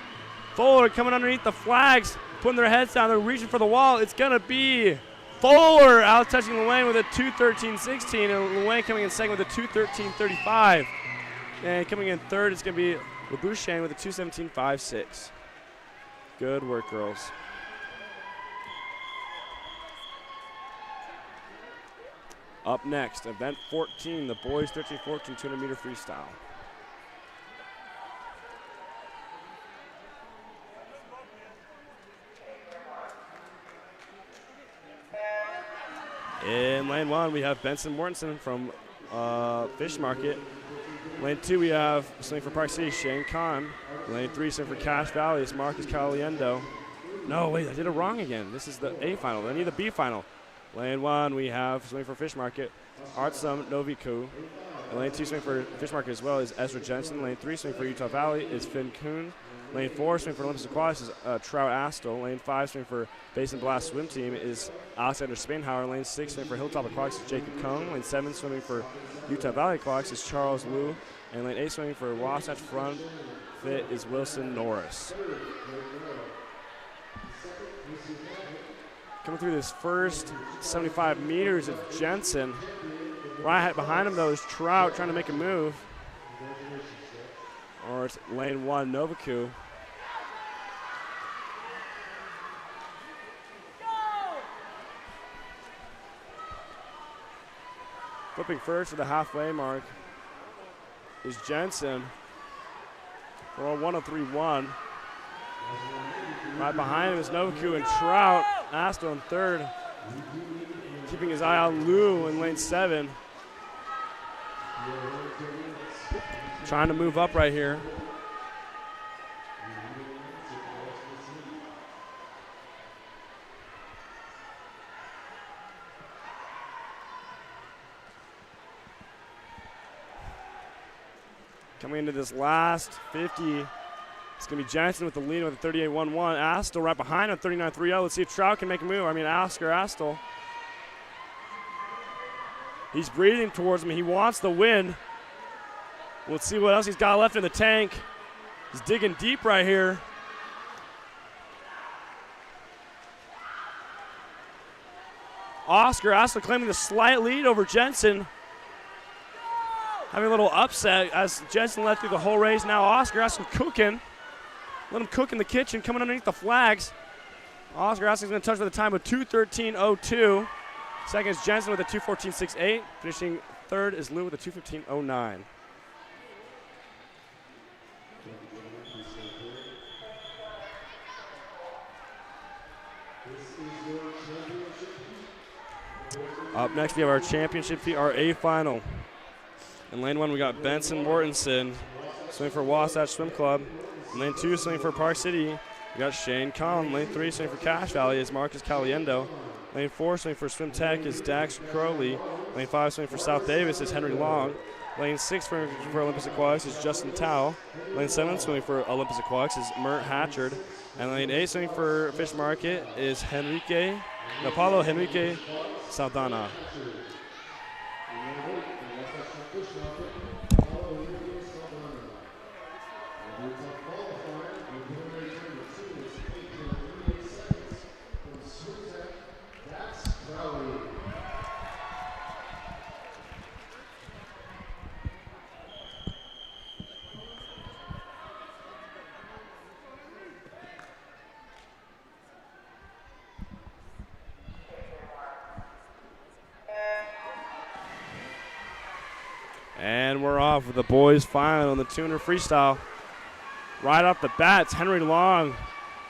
Fuller coming underneath the flags, putting their heads down. They're reaching for the wall. It's going to be Fuller out touching Luane with a 2:13.16, and Luane coming in second with a 2:13.35. And coming in third is going to be Labouche with a 2:17.56. Good work, girls. Up next, event 14, the boys 13-14 200-meter freestyle. In lane 1, we have Benson Mortensen from Fish Market. Lane 2, we have swimming for Park City, Shane Kahn. Lane 3, swimming for Cache Valley, it's Marcus Caliendo. No, wait, I did it wrong again. This is the A final. I need the B final. Lane 1, we have swimming for Fish Market, Artsum Noviku. And lane 2, swimming for Fish Market as well, is Ezra Jensen. Lane 3, swimming for Utah Valley, is Finn Kuhn. Lane 4, swimming for Olympus Aquatics, is Trout Astle. Lane 5, swimming for Basin Blast Swim Team, is Alexander Spainhauer. Lane 6, swimming for Hilltop Aquatics, is Jacob Kung. Lane 7, swimming for Utah Valley Aquatics, is Charles Liu. And lane 8, swimming for Wasatch Front Fit, is Wilson Norris. Coming through this first 75 meters of Jensen. Right behind him, though, is Trout trying to make a move. Or it's lane 1, Novaku. Flipping first to the halfway mark is Jensen. We're on 1:03.1. Right behind him is Novaku and Trout. Astle in third. Keeping his eye on Liu in lane 7. Trying to move up right here. Coming into this last 50, it's going to be Jensen with the lead with a 38.11. Astle right behind him, 39.30. Let's see if Trout can make a move. I mean, Oscar Astle. He's breathing towards him. He wants the win. Let's see what else he's got left in the tank. He's digging deep right here. Oscar Astle claiming the slight lead over Jensen. Having a little upset as Jensen led through the whole race. Now Oscar Astle cooking. Let him cook in the kitchen, coming underneath the flags. Oscar Astle's going to touch with a time of 2:13.02. Second is Jensen with a 2:14.68. Finishing third is Liu with a 2:15.09. Up next, we have our championship feat, our A final. In lane 1, we got Benson Mortensen, swimming for Wasatch Swim Club. In lane 2, swimming for Park City, we got Shane Kahn. Lane 3, swimming for Cache Valley, is Marcus Caliendo. Lane 4, swimming for Swim Tech, is Dax Crowley. Lane 5, swimming for South Davis, is Henry Long. Lane 6, swimming for Olympus Aquatics, is Justin Tao. Lane 7, swimming for Olympus Aquatics, is Mert Hatchard. And lane 8, swimming for Fish Market, is Paulo Henrique Saldana. And we're off with the boys' final in the 200 freestyle. Right off the bat, it's Henry Long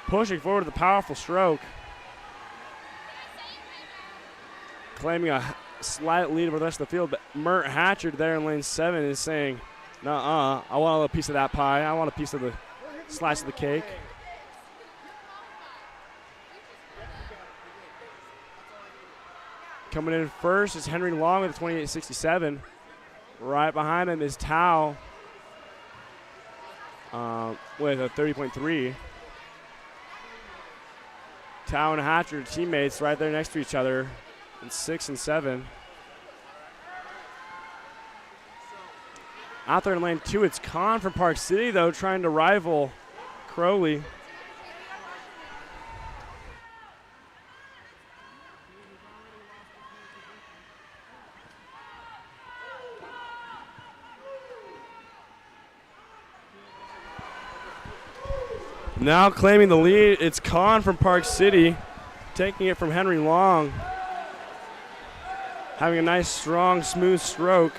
pushing forward with a powerful stroke. Claiming a slight lead over the rest of the field, but Mert Hatchard there in lane 7 is saying, nuh-uh, I want a little piece of that pie. I want a piece of the slice of the cake. Coming in first is Henry Long with a 28.67. Right behind him is Tao. with a 30.3. Tao and Hatcher, teammates, right there next to each other in 6 and 7. Out there in lane 2, it's Kahn from Park City, though, trying to rival Crowley. Now claiming the lead, it's Kahn from Park City, taking it from Henry Long. Having a nice, strong, smooth stroke.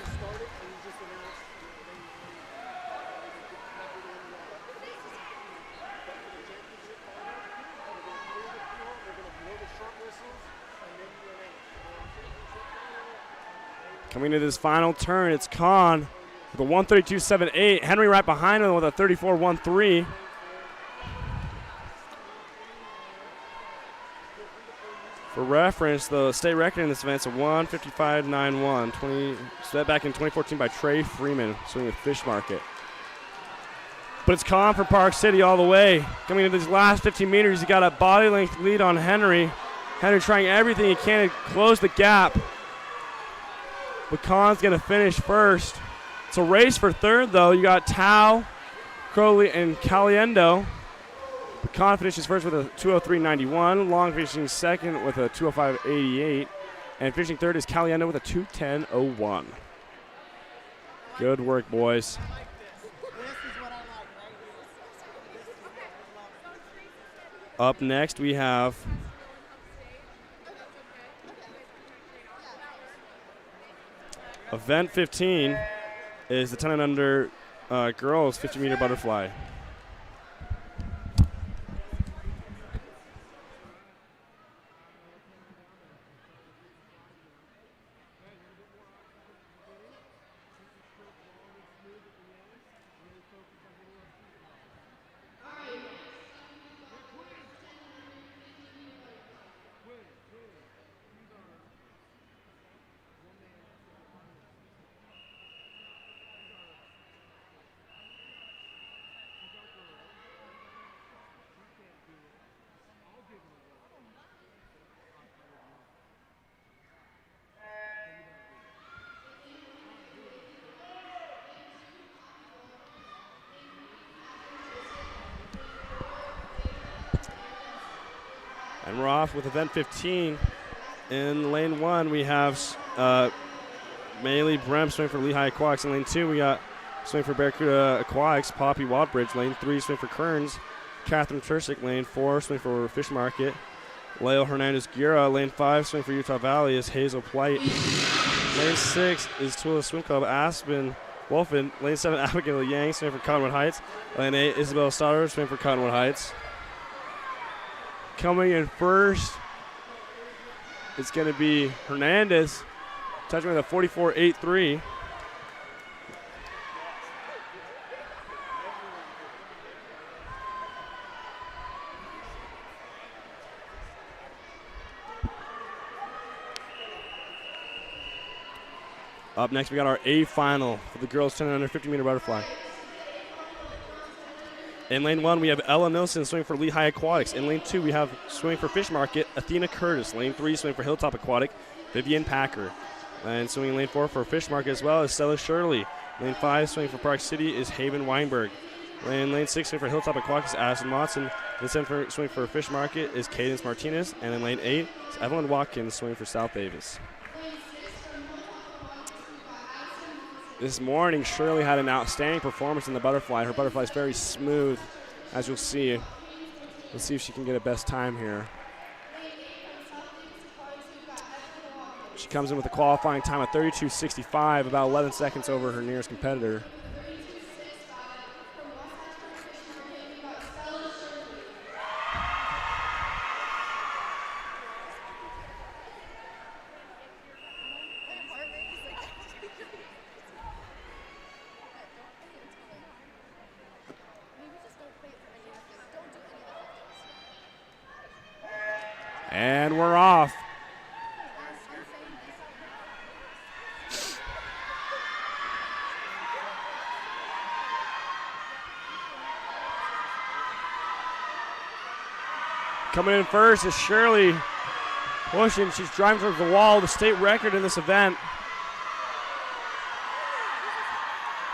Coming to this final turn, it's Kahn with a 132.78. Henry right behind him with a 34.13. For reference, the state record in this event is a 155.91, set back in 2014 by Trey Freeman, swimming with Fish Market. But it's Kahn for Park City all the way. Coming into these last 15 meters, he got a body length lead on Henry. Henry trying everything he can to close the gap. But Kahn's going to finish first. It's a race for third, though. You got Tao, Crowley, and Caliendo. But Kahn finishes first with a 203.91. Long finishing second with a 205.88. And finishing third is Caliendo with a 210.01. Good work, boys. Up next, we have event 15 is the 10 and under girls 50-meter butterfly. And we're off with event 15. In lane 1, we have Maylee Brem swimming for Lehigh Aquatics. In lane 2, we got swimming for Barracuda Aquatics, Poppy Waldbridge. Lane 3, swimming for Kearns, Catherine Tursick. Lane 4, swimming for Fish Market, Leo Hernandez-Guerra. Lane 5, swimming for Utah Valley is Hazel Plight. Lane 6 is Tooele Swim Club, Aspen Wolfen. Lane 7, Abigail Yang, swimming for Cottonwood Heights. Lane 8, Isabel Stoddard, swimming for Cottonwood Heights. Coming in first, it's going to be Hernandez, touching with a 44.83. Up next, we got our A final for the girls 10 and under 50-meter butterfly. In lane 1, we have Ella Nilsson swimming for Lehigh Aquatics. In lane 2, we have swimming for Fish Market, Athena Curtis. Lane 3, swimming for Hilltop Aquatic, Vivian Packer. And swimming in lane 4 for Fish Market as well is Stella Shirley. Lane 5, swimming for Park City is Haven Weinberg. Lane 6, swimming for Hilltop Aquatics is Addison Watson. Lane 7, swimming for Fish Market is Cadence Martinez. And in lane 8, it's Evelyn Watkins swimming for South Davis. This morning, Shirley had an outstanding performance in the butterfly. Her butterfly is very smooth, as you'll see. Let's see if she can get a best time here. She comes in with a qualifying time of 32.65, about 11 seconds over her nearest competitor. And we're off. Coming in first is Shirley pushing. She's driving towards the wall, the state record in this event.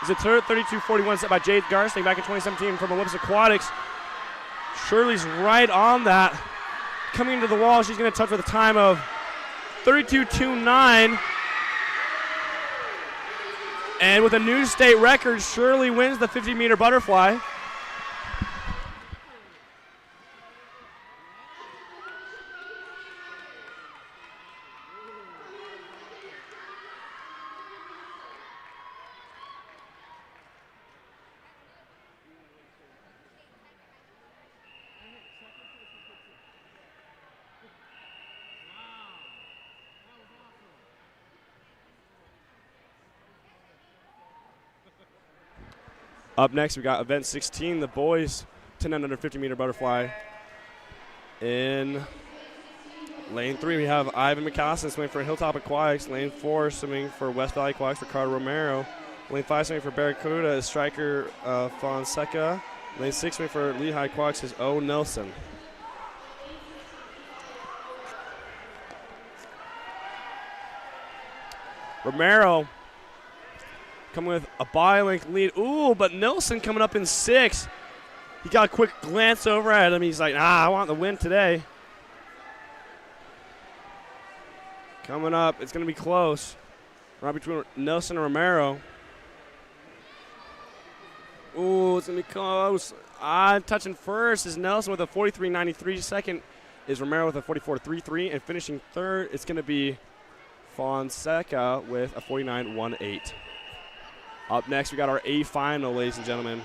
It's a 32:41 set by Jade Garsting back in 2017 from Olympus Aquatics. Shirley's right on that. Coming into the wall, she's going to touch with a time of 32:29. And with a new state record, Shirley wins the 50-meter butterfly. Up next, we got event 16, the boys 10 under 50-meter butterfly. In lane 3, we have Ivan McCaustin swimming for Hilltop Aquatics. Lane 4, swimming for West Valley Aquatics, Ricardo Romero. Lane 5, swimming for Barracuda is striker Fonseca. Lane 6, swimming for Lehigh Aquatics is O. Nelson. Romero coming with a body-length lead. Ooh, but Nelson coming up in 6. He got a quick glance over at him. He's like, I want the win today. Coming up, it's going to be close. Right between Nelson and Romero. Ooh, it's going to be close. Touching first is Nelson with a 43.93. Second is Romero with a 44.33. And finishing third, it's going to be Fonseca with a 49.18. Up next, we got our A final, ladies and gentlemen.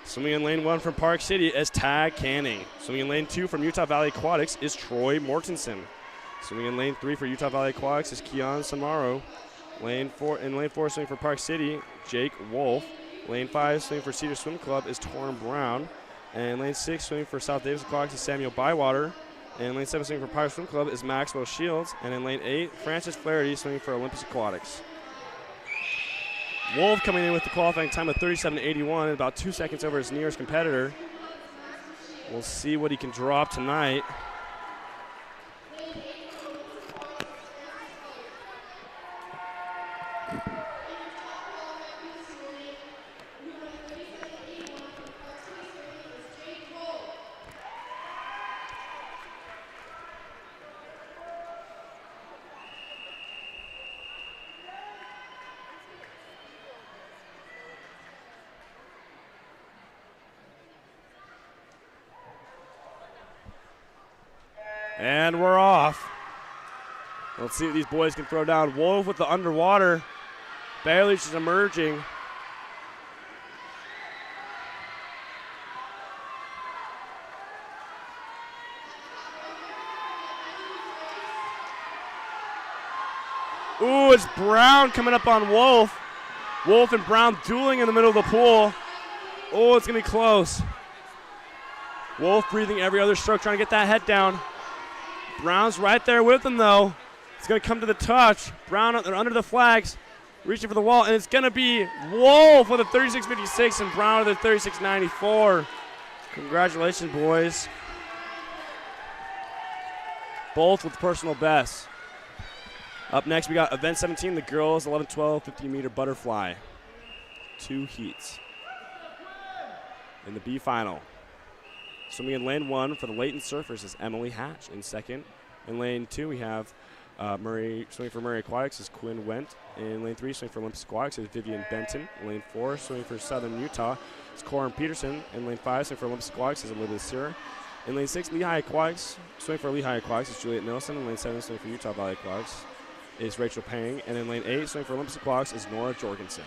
Swimming in lane 1 from Park City is Tag Canning. Swimming in lane 2 from Utah Valley Aquatics is Troy Mortensen. Swimming in lane 3 for Utah Valley Aquatics is Keon Samaro. Lane 4 swimming for Park City, Jake Wolf. Lane 5 swimming for Cedar Swim Club is Torrin Brown. And lane 6 swimming for South Davis Aquatics is Samuel Bywater. And lane 7 swimming for Pirate Swim Club is Maxwell Shields. And in lane 8, Francis Flaherty swimming for Olympus Aquatics. Wolf coming in with the qualifying time of 37.81, about 2 seconds over his nearest competitor. We'll see what he can drop tonight. And we're off. Let's see what these boys can throw down. Wolf with the underwater. Bailey is emerging. Ooh, it's Brown coming up on Wolf. Wolf and Brown dueling in the middle of the pool. Oh, it's going to be close. Wolf breathing every other stroke, trying to get that head down. Brown's right there with him, though. It's going to come to the touch. Brown under the flags, reaching for the wall, and it's going to be Wolf with a 36.56 and Brown with a 36.94. Congratulations, boys. Both with personal bests. Up next, we got event 17, the girls 11-12 50-meter butterfly. 2 heats in the B final. Swimming in lane 1 for the Layton Surfers is Emily Hatch. In second, in lane 2 we have swimming for Murray Aquatics is Quinn Wendt. In lane 3 swimming for Olympus Aquatics is Vivian Benton. In lane 4 swimming for Southern Utah is Corin Peterson. In lane 5 swimming for Olympus Aquatics is Elizabeth Sear. In lane 6 Lehigh Aquatics swimming for Lehigh Aquatics is Juliet Nelson. In lane 7 swimming for Utah Valley Aquatics is Rachel Pang. And in lane 8 swimming for Olympus Aquatics is Nora Jorgensen.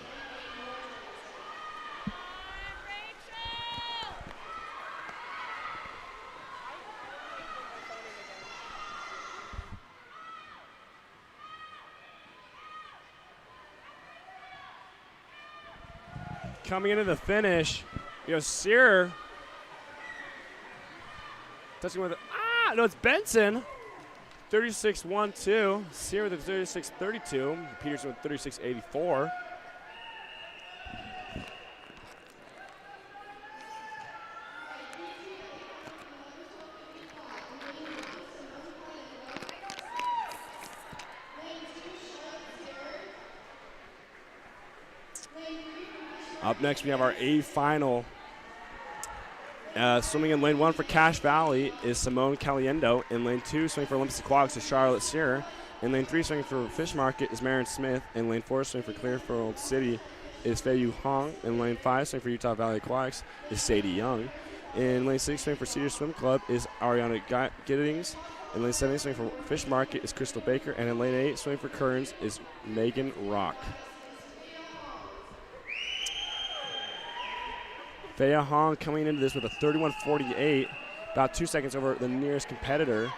Coming into the finish, you know, Sear touching with no, it's Benson. 36.12. Sear with a 36.32. Peterson with 36.84. Up next, we have our A final. Swimming in lane 1 for Cache Valley is Simone Caliendo. In lane 2, swimming for Olympus Aquatics is Charlotte Sear. In lane 3, swimming for Fish Market is Marin Smith. In lane 4, swimming for Clearfield City is Fei Yu Hong. In lane 5, swimming for Utah Valley Aquatics is Sadie Young. In lane 6, swimming for Cedar Swim Club is Ariana Giddings. In lane 7, swimming for Fish Market is Crystal Baker. And in lane 8, swimming for Kearns is Megan Rock. Fei Yu Hong coming into this with a 31.48, about 2 seconds over the nearest competitor.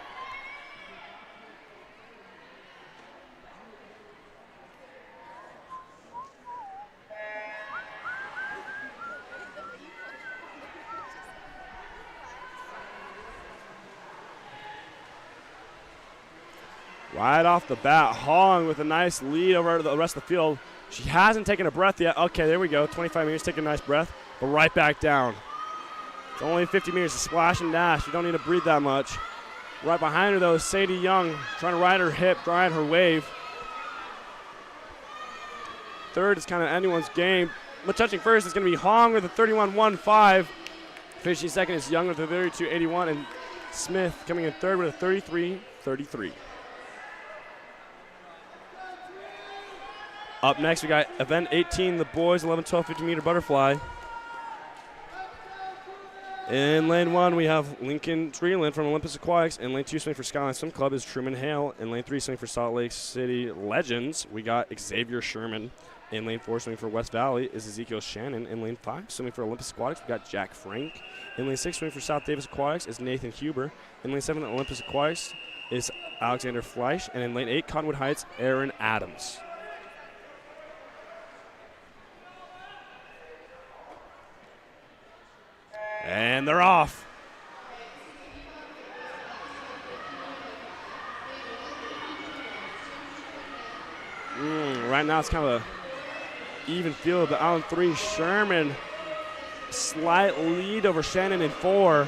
Right off the bat, Hong with a nice lead over the rest of the field. She hasn't taken a breath yet. Okay, there we go. 25 meters, taking a nice breath, but right back down. It's only 50 meters to splash and dash. You don't need to breathe that much. Right behind her, though, is Sadie Young, trying to ride her hip, ride her wave. Third is kind of anyone's game. But touching first is going to be Hong with a 31.15. Finishing second is Young with a 32.81, and Smith coming in third with a 33.33. Up next, we got event 18, the boys 11, 12, 50-meter butterfly. In lane 1, we have Lincoln Dreeland from Olympus Aquatics. In lane 2, swimming for Skyline Swim Club is Truman Hale. In lane 3, swimming for Salt Lake City Legends, we got Xavier Sherman. In lane 4, swimming for West Valley is Ezekiel Shannon. In lane 5, swimming for Olympus Aquatics, we got Jack Frank. In lane 6, swimming for South Davis Aquatics is Nathan Huber. In lane 7, Olympus Aquatics is Alexander Fleisch. And in lane 8, Cottonwood Heights, Aaron Adams. And they're off. Right now it's kind of a even field, but on 3, Sherman, slight lead over Shannon in 4.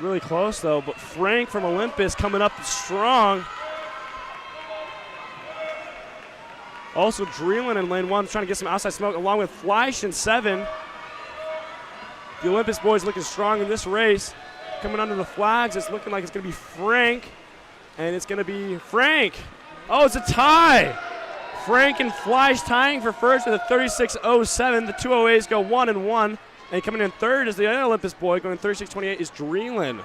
Really close though, but Frank from Olympus coming up strong. Also Dreeland in lane 1 trying to get some outside smoke along with Fleisch in 7. The Olympus boys looking strong in this race. Coming under the flags, it's looking like it's going to be Frank, and it's going to be Frank. Oh, it's a tie. Frank and Fleisch tying for first with a 36.07. The two OAs go 1-1, and coming in third is the other Olympus boy going 36.28 is Dreeland.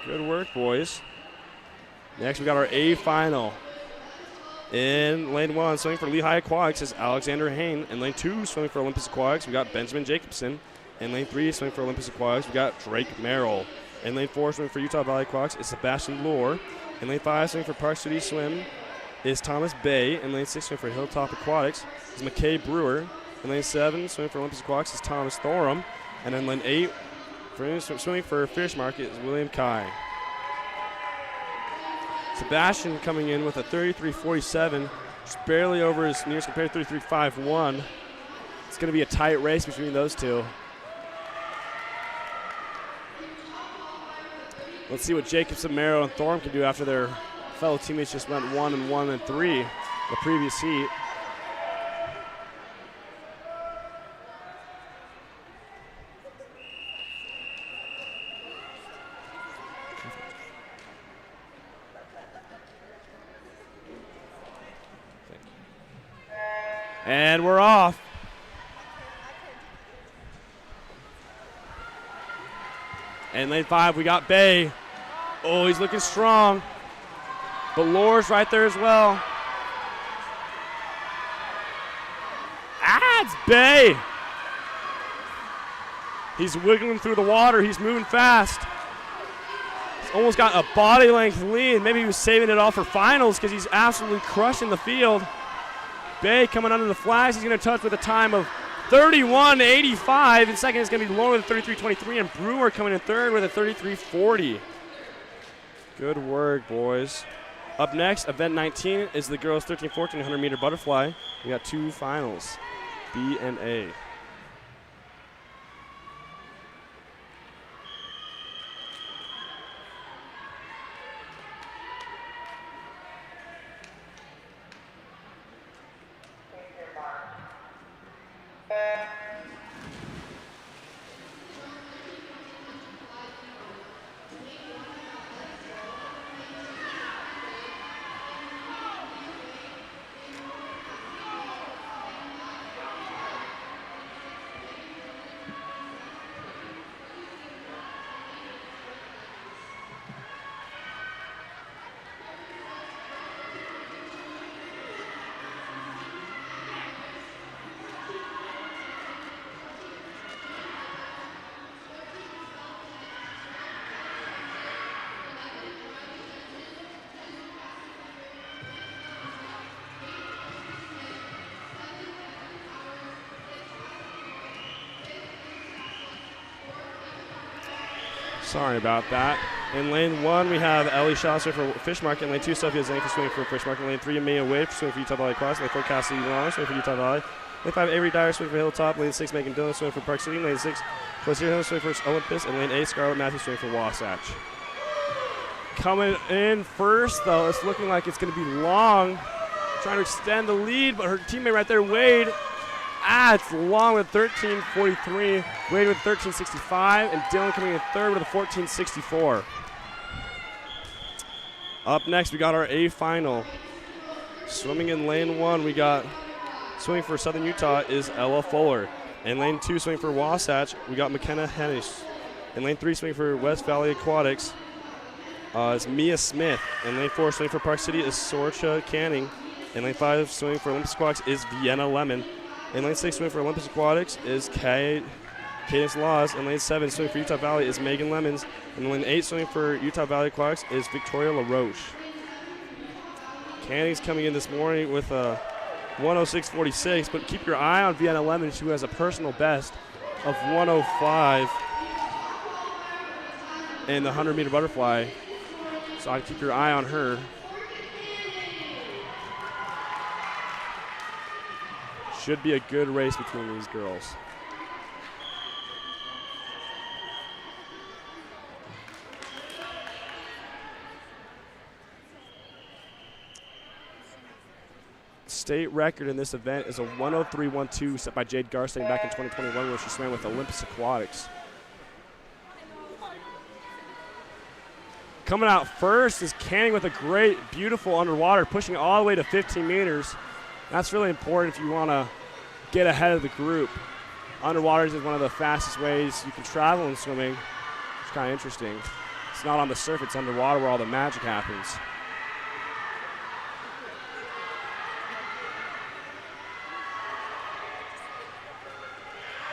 Good work, boys. Next, we got our A final. In lane 1, swimming for Lehigh Aquatics is Alexander Hain. In lane 2, swimming for Olympus Aquatics, we got Benjamin Jacobson. In lane 3, swimming for Olympus Aquatics, we got Drake Merrill. In lane 4, swimming for Utah Valley Aquatics is Sebastian Lohr. In lane 5, swimming for Park City Swim is Thomas Bay. In lane 6, swimming for Hilltop Aquatics is McKay Brewer. In lane 7, swimming for Olympus Aquatics is Thomas Thorham. And in lane 8, swimming for Fish Market is William Kai. Sebastian coming in with a 33.47, just barely over his nearest competitor, 33.51. It's going to be a tight race between those two. Let's see what Jacobson, Merrill, and Thorne can do after their fellow teammates just went 1-1 and 3 the previous heat. And we're off. And lane 5, we got Bay. Oh, he's looking strong. But Lohr's right there as well. It's Bay. He's wiggling through the water. He's moving fast. He's almost got a body length lead. Maybe he was saving it all for finals because he's absolutely crushing the field. Bay coming under the flags. He's going to touch with a time of 31.85. In second is going to be Lohr with a 33.23, and Brewer coming in third with a 33.40. Good work, boys. Up next, event 19 is the girls 13-14 100-meter butterfly. We got 2 finals, B and A. Sorry about that. In lane 1, we have Ellie Shaw swinging for Fish Market. In lane 2, Sophia Zanker swinging for Fish Market. In lane 3, Mia Wade swinging for Utah Valley Class. In lane 4, Cassidy Long swinging for Utah Valley. Lane 5, Avery Dyer swinging for Hilltop. Lane 6, Megan Dillon swinging for Park City. Lane 6, Quasier Hill swinging for Olympus. And lane 8, Scarlett Matthews swinging for Wasatch. Coming in first, though, it's looking like it's going to be Long trying to extend the lead, but her teammate right there, Wade, it's Long with 13:43, Wade with 13:65, and Dillon coming in third with a 14:64. Up next, we got our A final. Swimming in lane 1, we got swimming for Southern Utah is Ella Fuller. In lane 2, swimming for Wasatch, we got McKenna Hennish. In lane 3, swimming for West Valley Aquatics, is Mia Smith. In lane 4, swimming for Park City is Sorcha Canning. In lane 5, swimming for Olympus Aquatics is Vienna Lemon. In lane 6, swimming for Olympus Aquatics is Cadence Laws. In lane 7, swimming for Utah Valley is Megan Lemons. In lane 8, swimming for Utah Valley Aquatics is Victoria LaRoche. Canning's coming in this morning with a 106.46, but keep your eye on Vienna Lemons, who has a personal best of 105 in the 100-meter butterfly. So I'd keep your eye on her. Should be a good race between these girls. State record in this event is a 103.12 set by Jade Garstein back in 2021, where she swam with Olympus Aquatics. Coming out first is Canning with a great, beautiful underwater, pushing all the way to 15 meters. That's really important if you want to get ahead of the group. Underwater is one of the fastest ways you can travel in swimming. It's kind of interesting. It's not on the surface, it's underwater where all the magic happens.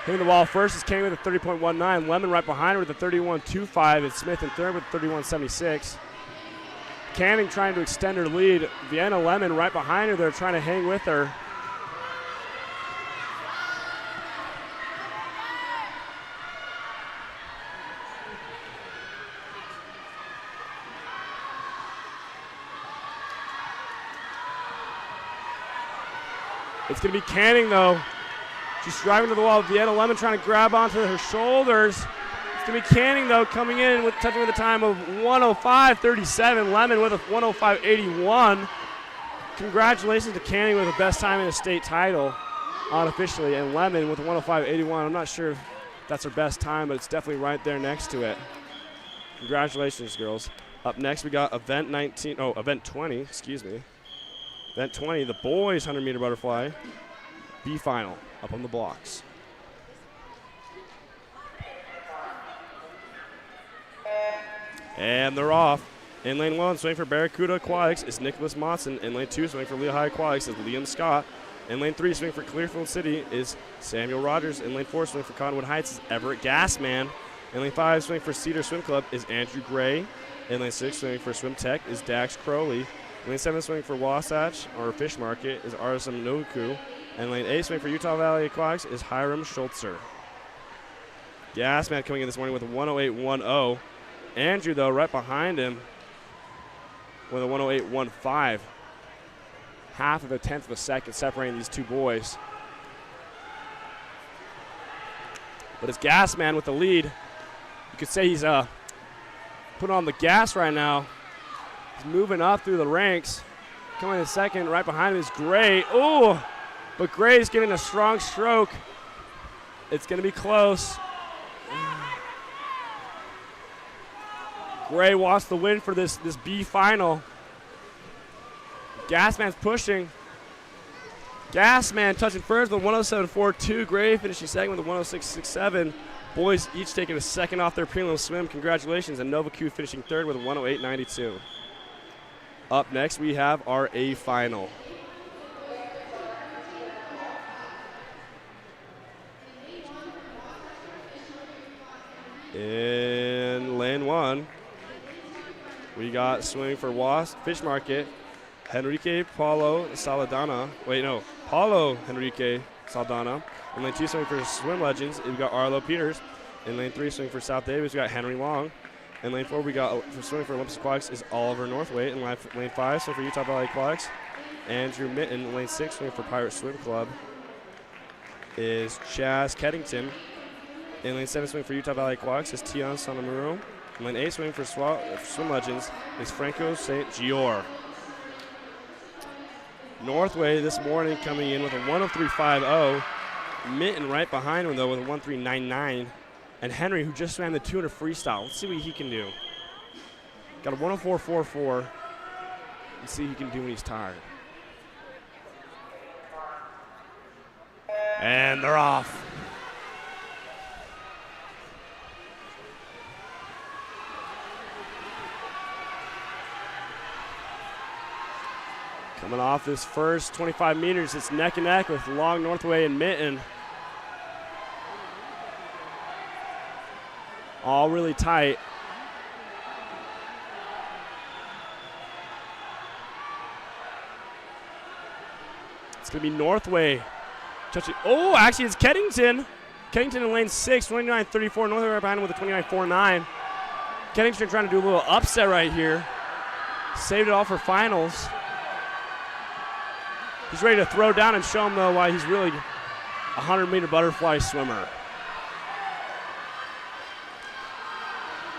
Hitting the wall first is Canning with a 30.19. Lemon right behind her with a 31.25. And Smith in third with 31.76. Canning trying to extend her lead. Vienna Lemon right behind her. They're trying to hang with her. It's going to be Canning, though. She's driving to the wall. Vienna Lemon trying to grab onto her shoulders. It's going to be Canning, though, coming in with touching with a time of 105.37. Lemon with a 105.81. Congratulations to Canning with the best time in the state title, unofficially, and Lemon with a 105.81. I'm not sure if that's her best time, but it's definitely right there next to it. Congratulations, girls. Up next, we got event 20, excuse me. Event 20, the boys 100-meter butterfly, B final, up on the blocks. And they're off. In lane 1, swinging for Barracuda Aquatics is Nicholas Monson. In lane 2, swinging for Lehigh Aquatics is Liam Scott. In lane 3, swinging for Clearfield City is Samuel Rogers. In lane 4, swinging for Cottonwood Heights is Everett Gassman. In lane 5, swinging for Cedar Swim Club is Andrew Gray. In lane 6, swinging for Swim Tech is Dax Crowley. In lane 7, swinging for Wasatch, or Fish Market, is Arsam Noku. And lane 8, swinging for Utah Valley Aquatics is Hiram Schultzer. Gassman coming in this morning with a 108.10. Andrew, though, right behind him with a 108.15. Half of a tenth of a second separating these two boys. But it's Gassman with the lead. You could say he's putting on the gas right now. He's moving up through the ranks. Coming in second, right behind him is Gray. Oh, but Gray's getting a strong stroke. It's going to be close. Gray wants the win for this B final. Gassman's pushing. Gassman touching first with 107.42. Gray finishing second with a 106.67. Boys each taking a second off their prelim swim. Congratulations. And Nova Q finishing third with a 108.92. Up next, we have our A final. In lane 1, we got swimming for Fish Market, Paulo Henrique Saldana. In lane 2, swimming for Swim Legends, we got Arlo Peters. In lane 3, swing for South Davis, we got Henry Long. In lane 4, we got for swimming for Olympus Aquatics is Oliver Northwaite. In lane 5, swing for Utah Valley Aquatics, Andrew Mitten. In lane 6, swing for Pirate Swim Club is Chaz Keddington. In lane 7, swing for Utah Valley Aquatics is Tion Sonamuro. In lane 8, swing for Swim Legends is Franco St. Gior. Northway this morning coming in with a 103.50. Mitten right behind him, though, with a 103.99. And Henry, who just swam the 200 freestyle. Let's see what he can do. Got a 104.44. Let's see what he can do when he's tired. And they're off. Coming off this first 25 meters, it's neck and neck with Long, Northway, and Mitten. All really tight. It's going to be Northway. Oh, actually, it's Keddington. Keddington in lane 6, 29.34. Northway right behind him with a 29.49. Keddington trying to do a little upset right here. Saved it all for finals. He's ready to throw down and show him, though, why he's really a 100-meter butterfly swimmer.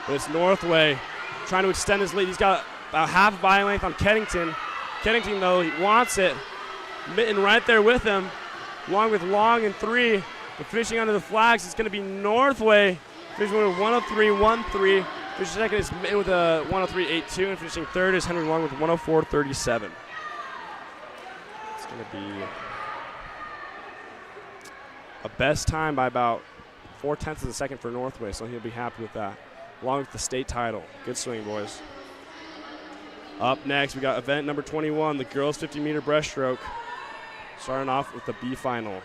But it's Northway trying to extend his lead. He's got about half body length on Keddington. Keddington, though, he wants it. Mitten right there with him, along with Long and 3. But finishing under the flags, it's going to be Northway. Finishing with a 103.13. Finishing second is Mitten with a 103.82. And finishing third is Henry Long with 104.37. It's going to be a best time by about 0.4 of a second for Northway, so he'll be happy with that, along with the state title. Good swing, boys. Up next, we got event number 21, the girls 50-meter breaststroke, starting off with the B final.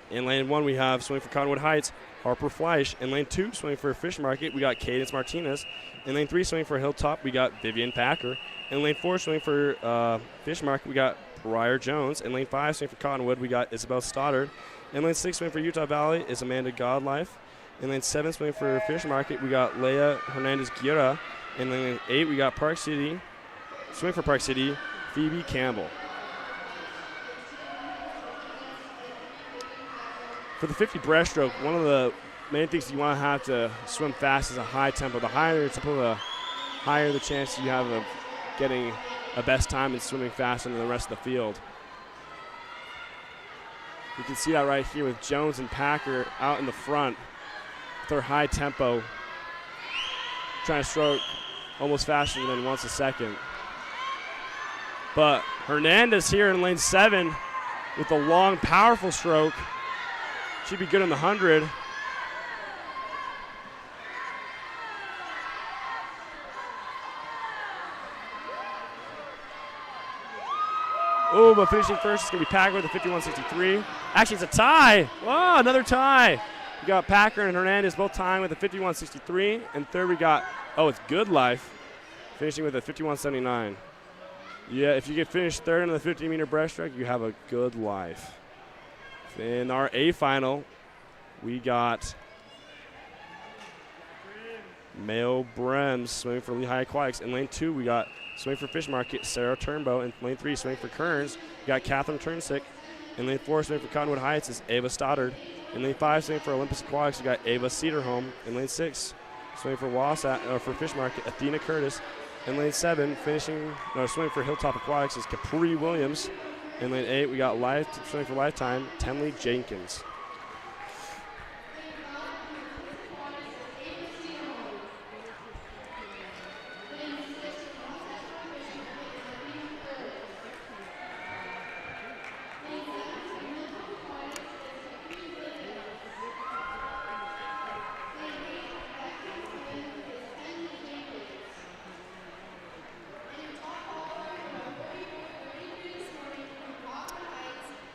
In lane 1, we have swimming for Cottonwood Heights, Harper Fleisch. In lane 2, swimming for Fish Market, we got Cadence Martinez. In lane 3, swimming for Hilltop, we got Vivian Packer. In lane 4, swimming for Fish Market, we got Briar Jones. In lane 5, swimming for Cottonwood, we got Isabel Stoddard. In lane 6, swimming for Utah Valley is Amanda Godlife. In lane 7, swimming for Fish Market, we got Leah Hernandez-Guerra. In lane 8, we got Park City, swimming for Park City, Phoebe Campbell. For the 50 breaststroke, one of the main things you want to have to swim fast is a high tempo. The higher the tempo, the higher the chance you have of getting a best time and swimming faster than the rest of the field. You can see that right here with Jones and Packer out in the front with their high tempo, trying to stroke almost faster than once a second. But Hernandez here in lane 7 with a long, powerful stroke. Should be good in the 100. Oh, but finishing first is going to be Packer with a 51.63. Actually, it's a tie. Oh, another tie. We got Packer and Hernandez both tying with a 51.63. And third we got, it's Good Life, finishing with a 51.79. Yeah, if you get finished third in the 50-meter breaststroke, you have a good life. In our A final, we got Mayo Brems swimming for Lehigh Aquatics. In lane 2, we got swimming for Fish Market, Sarah Turnbow. In lane 3, swimming for Kearns, we got Catherine Turnsick. In lane 4, swimming for Cottonwood Heights is Ava Stoddard. In lane 5, swimming for Olympus Aquatics, we got Ava Cedarholm. In lane 6, swimming for Fish Market, Athena Curtis. In lane 7, swimming for Hilltop Aquatics is Capri Williams. In lane 8, we got swimming for Lifetime, Tenley Jenkins.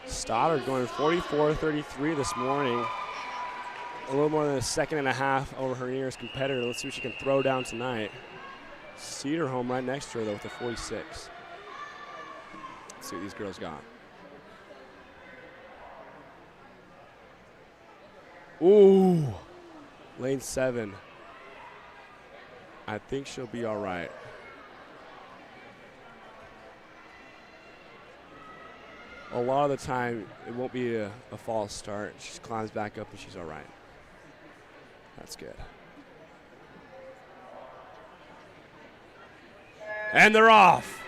Stoddard going 44.33 this morning. A little more than a second and a half over her nearest competitor. Let's see what she can throw down tonight. Cedarholm right next to her, though, with a 46. Let's see what these girls got. Ooh, lane 7. I think she'll be all right. A lot of the time, it won't be a false start. She just climbs back up and she's all right. That's good. And they're off.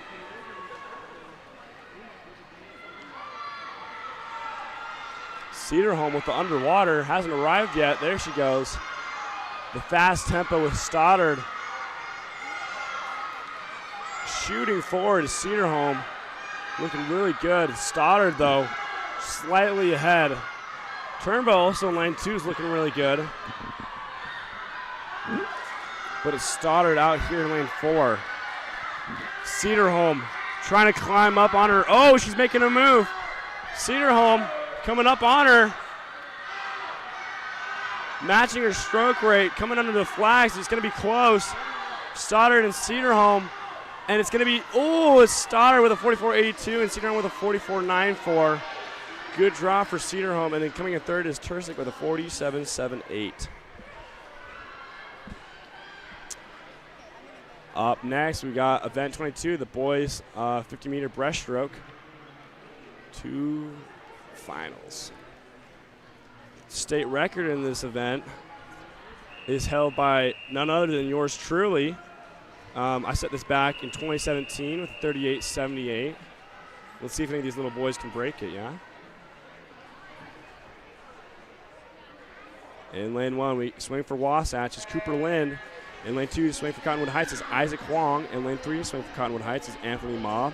Cedarholm with the underwater, hasn't arrived yet. There she goes. The fast tempo with Stoddard. Shooting forward is Cedarholm. Looking really good. Stoddard, though, slightly ahead. Turnbow also in lane 2 is looking really good. But it's Stoddard out here in lane 4. Cedarholm trying to climb up on her. Oh, she's making a move. Cedarholm coming up on her. Matching her stroke rate, coming under the flags. It's going to be close. Stoddard and Cedarholm. And it's going to be, it's Stoddard with a 44.82 and Cedarholm with a 44.94. Good draw for Cedarholm. And then coming in third is Tursick with a 47.78. Up next, we got event 22, the boys 50-meter breaststroke. 2 finals. State record in this event is held by none other than yours truly. I set this back in 2017 with 38.78. Let's see if any of these little boys can break it, yeah? In lane 1, we swing for Wasatch is Cooper Lind. In lane 2, swing for Cottonwood Heights is Isaac Huang. In lane 3, swing for Cottonwood Heights is Anthony Ma.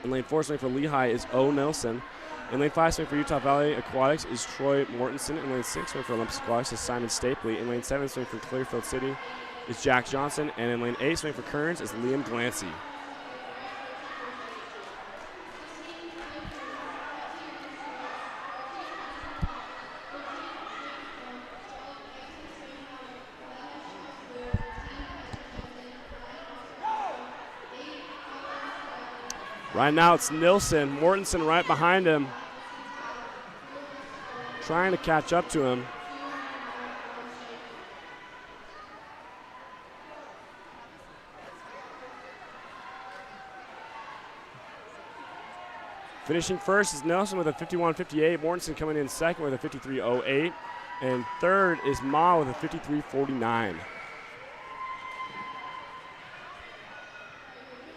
In lane 4, swing for Lehigh is O. Nelson. In lane 5, swing for Utah Valley Aquatics is Troy Mortensen. In lane 6, swing for Olympus Aquatics is Simon Stapley. In lane 7, swing for Clearfield City is Jack Johnson. And in lane 8, swing for Kearns is Liam Glancy. Right now it's Nilsson. Mortensen right behind him. Trying to catch up to him. Finishing first is Nelson with a 51.58. Mortensen coming in second with a 53.08. And third is Ma with a 53.49.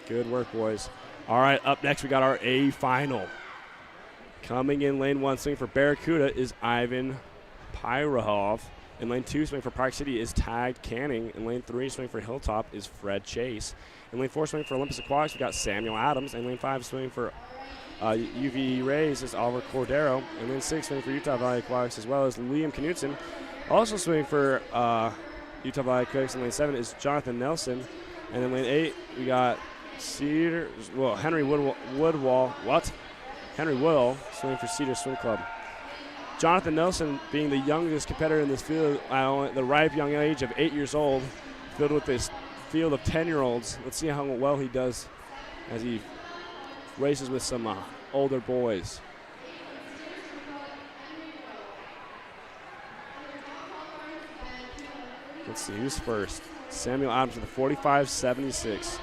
Good work, boys. All right, up next we got our A final. Coming in lane 1, swinging for Barracuda is Ivan Pyrahov. In lane 2, swinging for Park City is Tag Canning. In lane 3, swinging for Hilltop is Fred Chase. In lane 4, swinging for Olympus Aquatics, we got Samuel Adams. In lane 5, swinging for UV Rays is Oliver Cordero. In lane 6, swinging for Utah Valley Aquatics as well as Liam Knutson. Also swinging for Utah Valley Aquatics in lane 7 is Jonathan Nelson. And in lane 8, we got Henry Woodwall. Henry Woodall swinging for Cedar Swim Club. Jonathan Nelson being the youngest competitor in this field at the ripe young age of 8 years old, filled with this field of 10-year-olds. Let's see how well he does as he races with some older boys. Let's see who's first. Samuel Adams with a 45.76.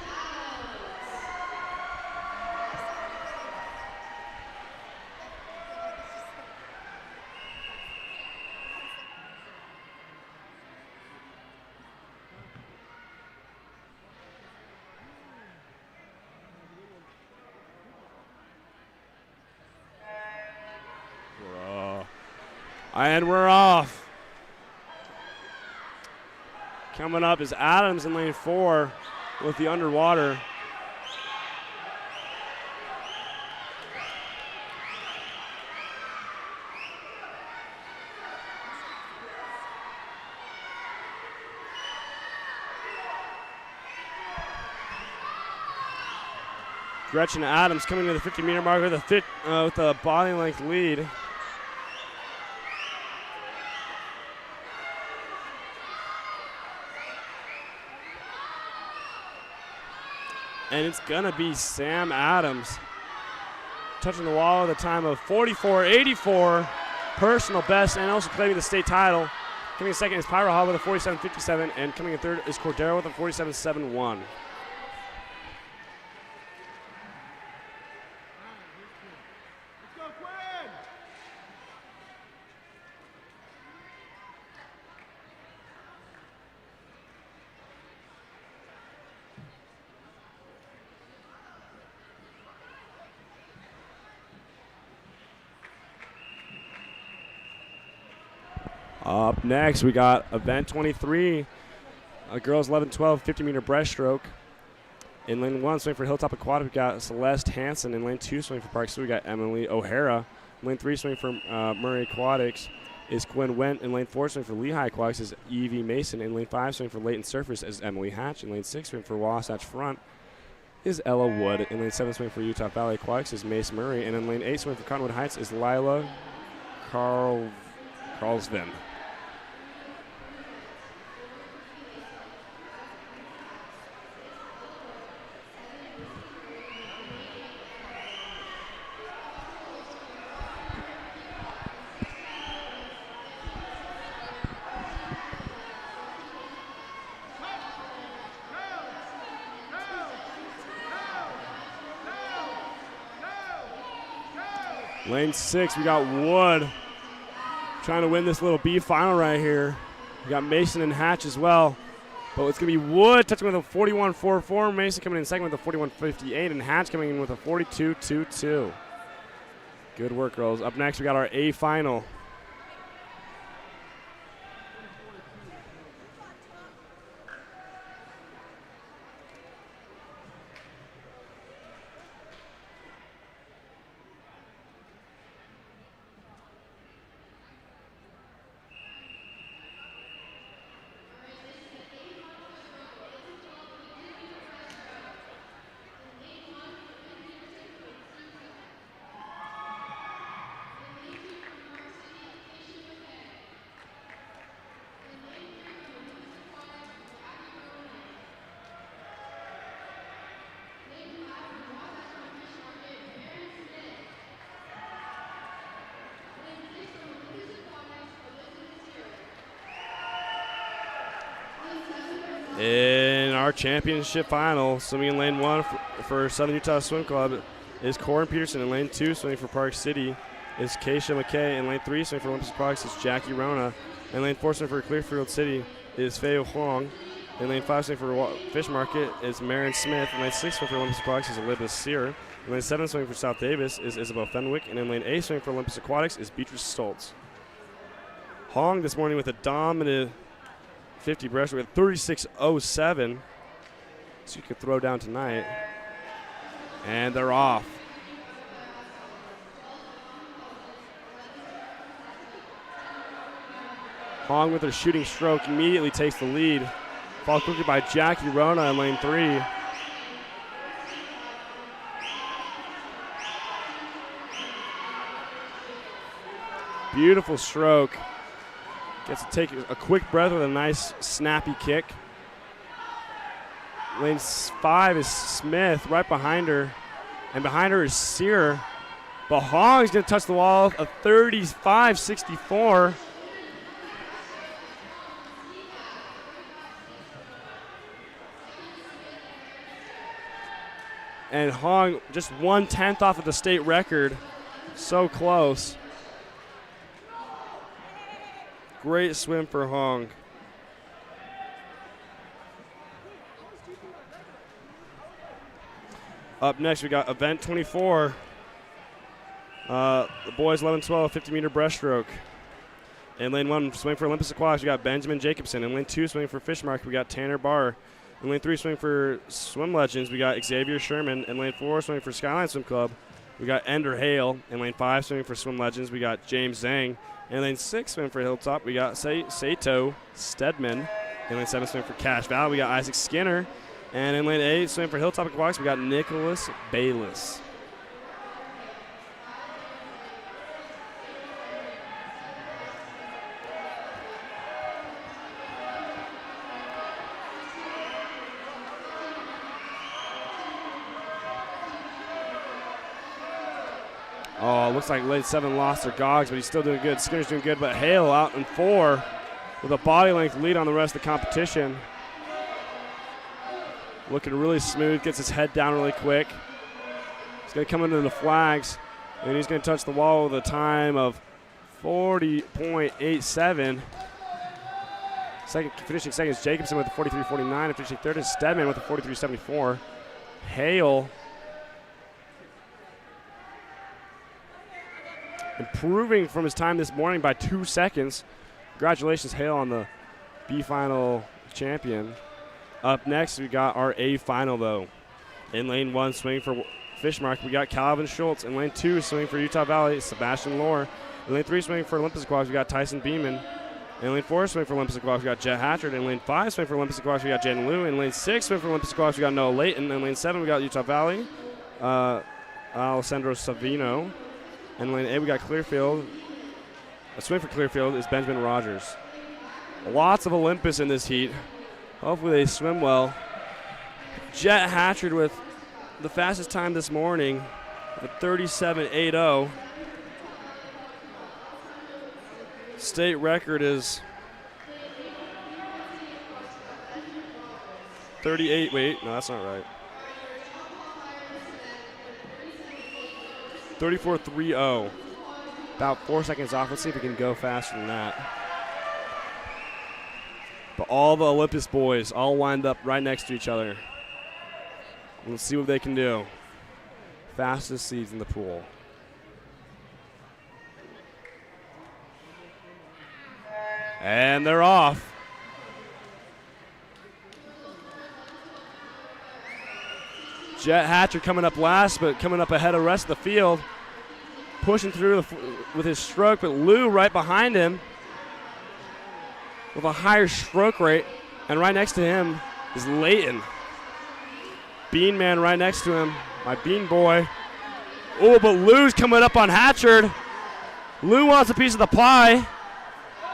And we're off. Coming up is Adams in lane 4 with the underwater. Gretchen Adams coming to the 50-meter mark with a body length lead. And it's going to be Sam Adams touching the wall at a time of 44.84. personal best and also claiming the state title. Coming in second is Pyro Hall with a 47.57, and coming in third is Cordero with a 47.71. Up next, we got event 23, girls 11-12 50-meter breaststroke. In lane 1, swing for Hilltop Aquatic, we got Celeste Hansen. In lane 2, swing for Park City, we got Emily O'Hara. In lane 3, swing for Murray Aquatics is Quinn Wendt. In lane 4, swing for Lehigh Aquatics is Evie Mason. In lane 5, swing for Leighton Surface is Emily Hatch. In lane 6, swing for Wasatch Front is Ella Wood. In lane 7, swing for Utah Valley Aquatics is Mace Murray. And in lane 8, swing for Cottonwood Heights is Lila Carlsvin. Lane 6, we got Wood trying to win this little B final right here. We got Mason and Hatch as well. But it's going to be Wood touching with a 41.44. Mason coming in second with a 41.58. And Hatch coming in with a 42.22. Good work, girls. Up next, we got our A final. In our championship final, swimming in lane 1 for Southern Utah Swim Club is Corin Peterson. In lane 2, swimming for Park City is Keisha McKay. In lane 3, swimming for Olympus Aquatics is Jackie Rona. In lane 4, swimming for Clearfield City is Faye Huang. In lane 5, swimming for Fish Market is Marin Smith. In lane 6, swimming for Olympus Aquatics is Elizabeth Sear. In lane 7, swimming for South Davis is Isabel Fenwick. And in lane 8, swimming for Olympus Aquatics is Beatrice Stoltz. Hong this morning with a dominant 50 breaststroke with 36.07. So you could throw down tonight. And they're off. Hong with her shooting stroke immediately takes the lead. Followed quickly by Jackie Rona in lane 3. Beautiful stroke. Gets to take a quick breath with a nice snappy kick. Lane 5 is Smith right behind her. And behind her is Sear. But Hong's going to touch the wall of 35.64. And Hong just 1/10 off of the state record. So close. Great swim for Hong. Up next, we got event 24. The boys 11-12 50-meter breaststroke. In lane 1, swing for Olympus Aquatics, we got Benjamin Jacobson. In lane 2, swing for Fish Market, we got Tanner Barr. In lane 3, swing for Swim Legends, we got Xavier Sherman. In lane 4, swing for Skyline Swim Club, we got Ender Hale. In lane 5, swing for Swim Legends, we got James Zhang. In lane 6, swing for Hilltop, we got Sato Stedman. In lane 7, swing for Cache Valley, we got Isaac Skinner. And in lane 8, swing for Hilltop Aquatics, we got Nicholas Bayless. Oh, Looks like lane 7 lost their gogs, but he's still doing good. Skinner's doing good, but Hale out in 4 with a body length lead on the rest of the competition. Looking really smooth, gets his head down really quick. He's going to come into the flags, and he's going to touch the wall with a time of 40.87. Finishing second is Jacobson with a 43.49, and finishing third is Stedman with a 43.74. Hale improving from his time this morning by 2 seconds. Congratulations, Hale, on the B final champion. Up next, we got our A final, though. In lane 1, swing for Fishmark, we got Calvin Schultz. In lane 2, swing for Utah Valley, Sebastian Lohr. In lane 3, swing for Olympus Aquatics, we got Tyson Beeman. In lane 4, swing for Olympus Aquatics, we got Jet Hatchard. In lane 5, swing for Olympus Aquatics, we got Jaden Liu. In lane 6, swing for Olympus Aquatics, we got Noah Layton. In lane 7, we got Utah Valley, Alessandro Savino. In lane 8, we got Clearfield. A swing for Clearfield is Benjamin Rogers. Lots of Olympus in this heat. Hopefully they swim well. Jet Hatchard with the fastest time this morning, with 37.80. State record is 38. Wait, no, that's not right. 34.30. About 4 seconds off. Let's see if we can go faster than that. But all the Olympus boys all lined up right next to each other. Let's see what they can do. Fastest seeds in the pool. And they're off. Jet Hatcher coming up last, but coming up ahead of the rest of the field. Pushing through with his stroke, but Lou right behind him with a higher stroke rate. And right next to him is Layton. Bean Man right next to him, my Bean Boy. Oh, but Lou's coming up on Hatchard. Lou wants a piece of the pie.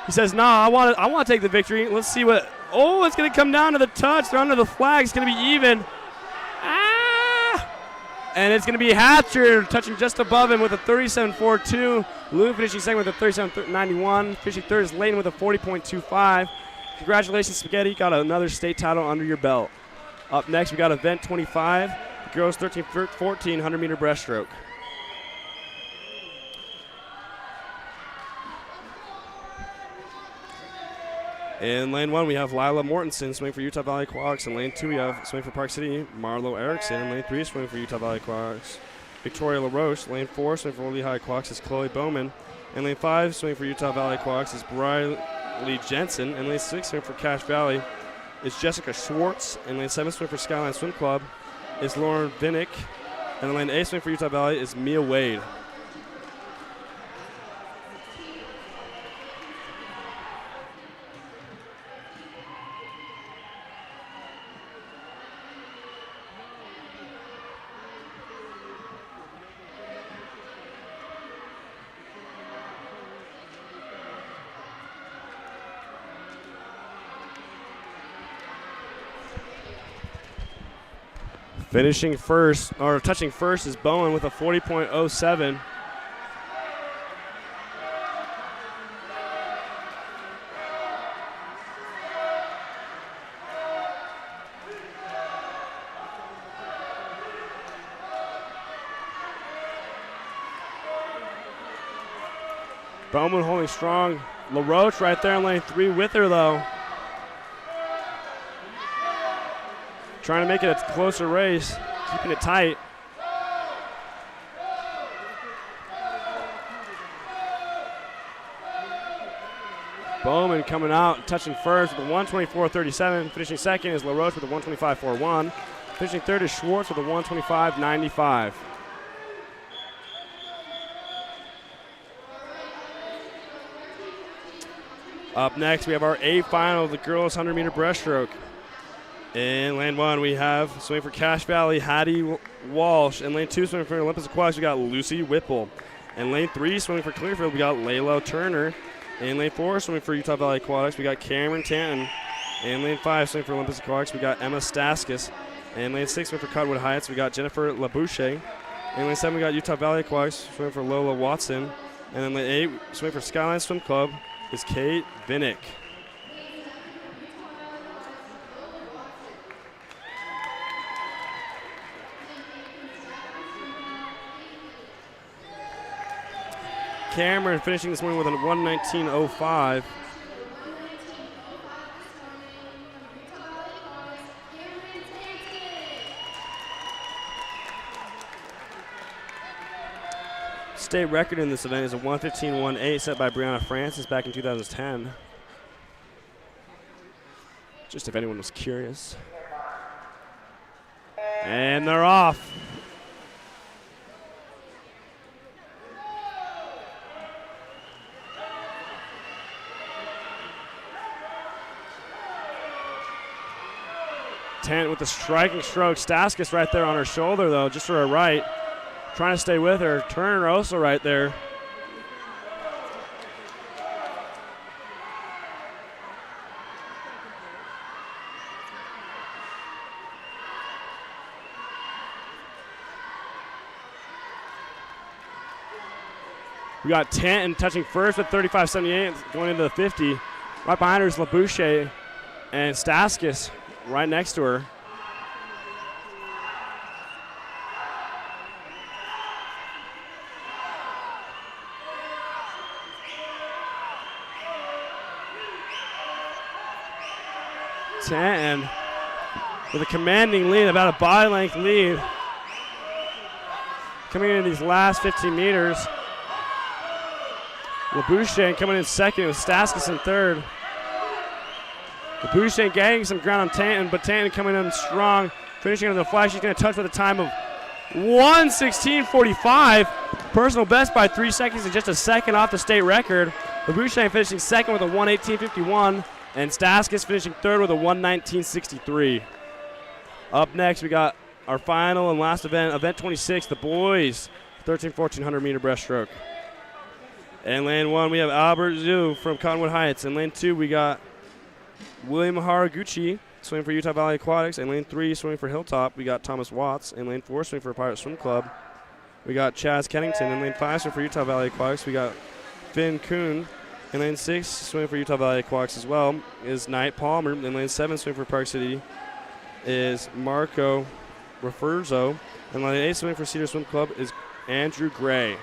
He says, "Nah, I want to take the victory." Let's see what. Oh, it's going to come down to the touch. They're under the flag. It's going to be even. And it's going to be Hatcher touching just above him with a 37.42. Lou finishing second with a 37.91. Finishing third is Layton with a 40.25. Congratulations, Spaghetti. Got another state title under your belt. Up next, we got event 25, girls 13-14, 100-meter breaststroke. In lane 1, we have Lila Mortensen, swing for Utah Valley Aquatics. In lane 2, we have swing for Park City, Marlo Erickson. In lane 3, swing for Utah Valley Aquatics, Victoria LaRoche. Lane 4, swing for Lehigh Aquatics is Chloe Bowman. In lane 5, swing for Utah Valley Aquatics is Briley Jensen. In lane 6, swing for Cache Valley is Jessica Schwartz. In lane 7, swing for Skyline Swim Club is Lauren Vinnick. And in lane 8, swing for Utah Valley is Mia Wade. Finishing first, or touching first, is Bowen with a 40.07. Bowman holding strong. LaRoche right there in lane 3 with her, though. Trying to make it a closer race, keeping it tight. Bowman coming out, touching first with a 124.37. Finishing second is LaRoche with a 125.41. Finishing third is Schwartz with a 125.95. Up next, we have our A final of the girls 100-meter breaststroke. In lane 1, we have swing for Cache Valley, Hattie Walsh. In lane 2, swing for Olympus Aquatics, we got Lucy Whipple. In lane 3, swimming for Clearfield, we got Layla Turner. In lane 4, swimming for Utah Valley Aquatics, we got Cameron Tanton. In lane 5, swimming for Olympus Aquatics, we got Emma Staskis. In lane 6, swimming for Cottonwood Heights, we got Jennifer Labouche. In lane 7, we got Utah Valley Aquatics swimming for Lola Watson. And then lane 8, swimming for Skyline Swim Club, is Kate Vinnick. Cameron finishing this morning with a 1:19.05. State record in this event is a 1:15.18 set by Brianna Francis back in 2010. Just if anyone was curious. And they're off. Tent with the striking stroke. Staskis right there on her shoulder, though, just to her right. Trying to stay with her. Turner also right there. We got Tanton touching first with 35.78, going into the 50. Right behind her is LaBouche and Staskis right next to her. Tanton with a commanding lead, about a body length lead. Coming into these last 15 meters. LaBouche coming in second with Staskis in third. LaBouche gaining some ground on Tanton, but Tanton coming in strong, finishing under the flag. She's going to touch with a time of 1:16.45. Personal best by 3 seconds and just a second off the state record. LaBouche finishing second with a 1:18.51, and Staskis finishing third with a 1:19.63. Up next, we got our final and last event, event 26, the boys 13-1400 meter breaststroke. In lane 1, we have Albert Zhu from Cottonwood Heights. In lane 2, we got William Haraguchi swimming for Utah Valley Aquatics. In lane 3, swimming for Hilltop, we got Thomas Watts. In lane 4, swimming for Pirate Swim Club, we got Chaz Kennington. In lane 5, swimming for Utah Valley Aquatics, we got Finn Kuhn. In lane 6, swimming for Utah Valley Aquatics as well, is Knight Palmer. In lane 7, swimming for Park City, is Marco Refurzo. In lane 8, swimming for Cedar Swim Club, is Andrew Gray.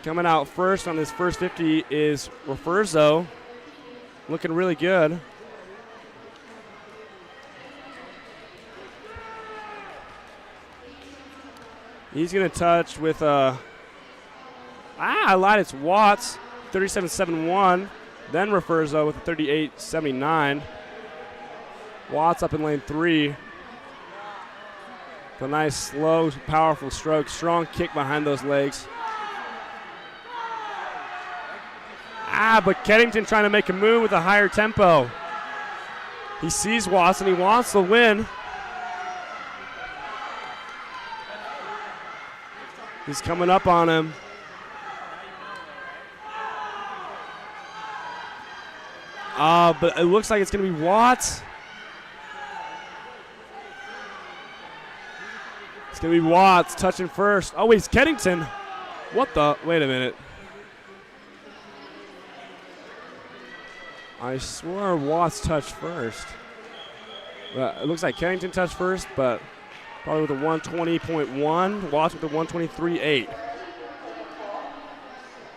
Coming out first on this first 50 is Refurzo, looking really good. He's going to touch with, I lied, it's Watts, 37.71. Then Refurzo with a 38.79. Watts up in lane 3. With a nice, slow, powerful stroke. Strong kick behind those legs. But Kennington trying to make a move with a higher tempo. He sees Watts and he wants the win. He's coming up on him. But it looks like it's going to be Watts. It's going to be Watts touching first. Oh, wait, it's Kennington. What the? Wait a minute. I swore Watts touched first. It looks like Kennington touched first, but probably with a 120.1. Watts with a 123.8.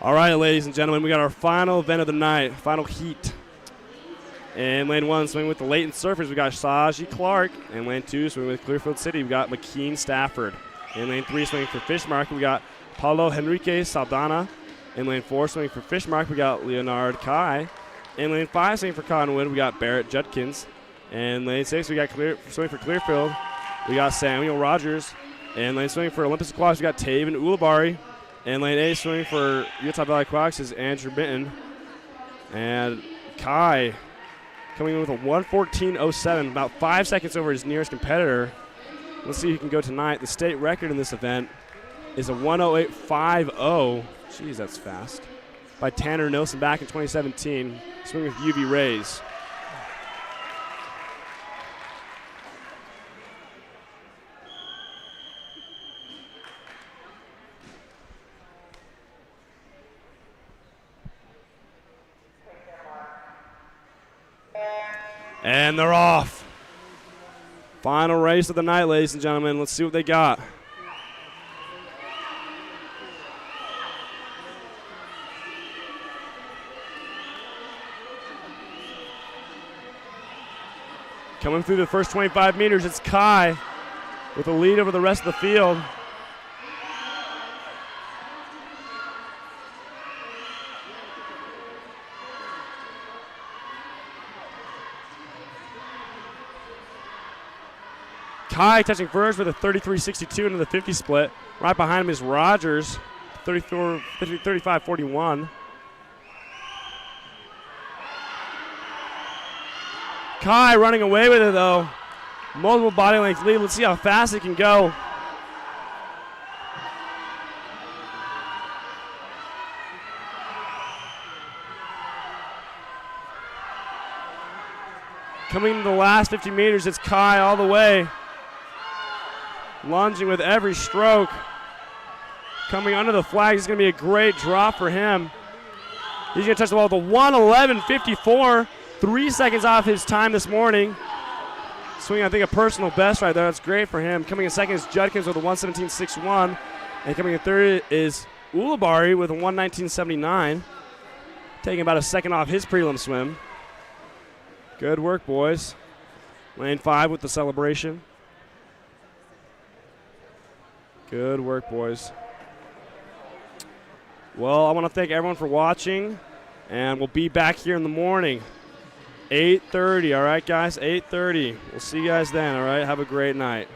All right, ladies and gentlemen, we got our final event of the night, final heat. In lane 1, swinging with the Layton Surfers, we got Saji Clark. In lane 2, swinging with Clearfield City, we got McKean Stafford. In lane 3, swinging for Fish Market, we got Paulo Henrique Saldana. In lane 4, swinging for Fish Market, we got Leonard Kai. In lane 5, swinging for Cottonwood, we got Barrett Judkins. In lane 6, we got swinging for Clearfield, we got Samuel Rogers. In lane swinging for Olympus Aquatics, we got Taven Ulibarri. In lane 8, swinging for Utah Valley Aquatics is Andrew Benton. And Kai coming in with a 1:14.07, about 5 seconds over his nearest competitor. Let's see who can go tonight. The state record in this event is a 1:08.50. Jeez, that's fast. By Tanner Nilsson back in 2017, swimming with UV Rays. And they're off. Final race of the night, ladies and gentlemen. Let's see what they got. Coming through the first 25 meters, it's Kai with a lead over the rest of the field. Kai touching first with a 33.62 into the 50 split. Right behind him is Rogers, 35.41. Kai running away with it though. Multiple body length lead. Let's see how fast it can go. Coming to the last 50 meters, it's Kai all the way. Lunging with every stroke. Coming under the flag, it's going to be a great drop for him. He's going to touch the ball with a 1:11.54, 3 seconds off his time this morning. Swinging, I think, a personal best right there. That's great for him. Coming in second is Judkins with a 1:17.61. And coming in third is Ulibarri with a 1:19.79. Taking about a second off his prelim swim. Good work, boys. Lane 5 with the celebration. Good work, boys. Well, I want to thank everyone for watching, and we'll be back here in the morning, 8:30. All right, guys, 8:30. We'll see you guys then. All right, have a great night.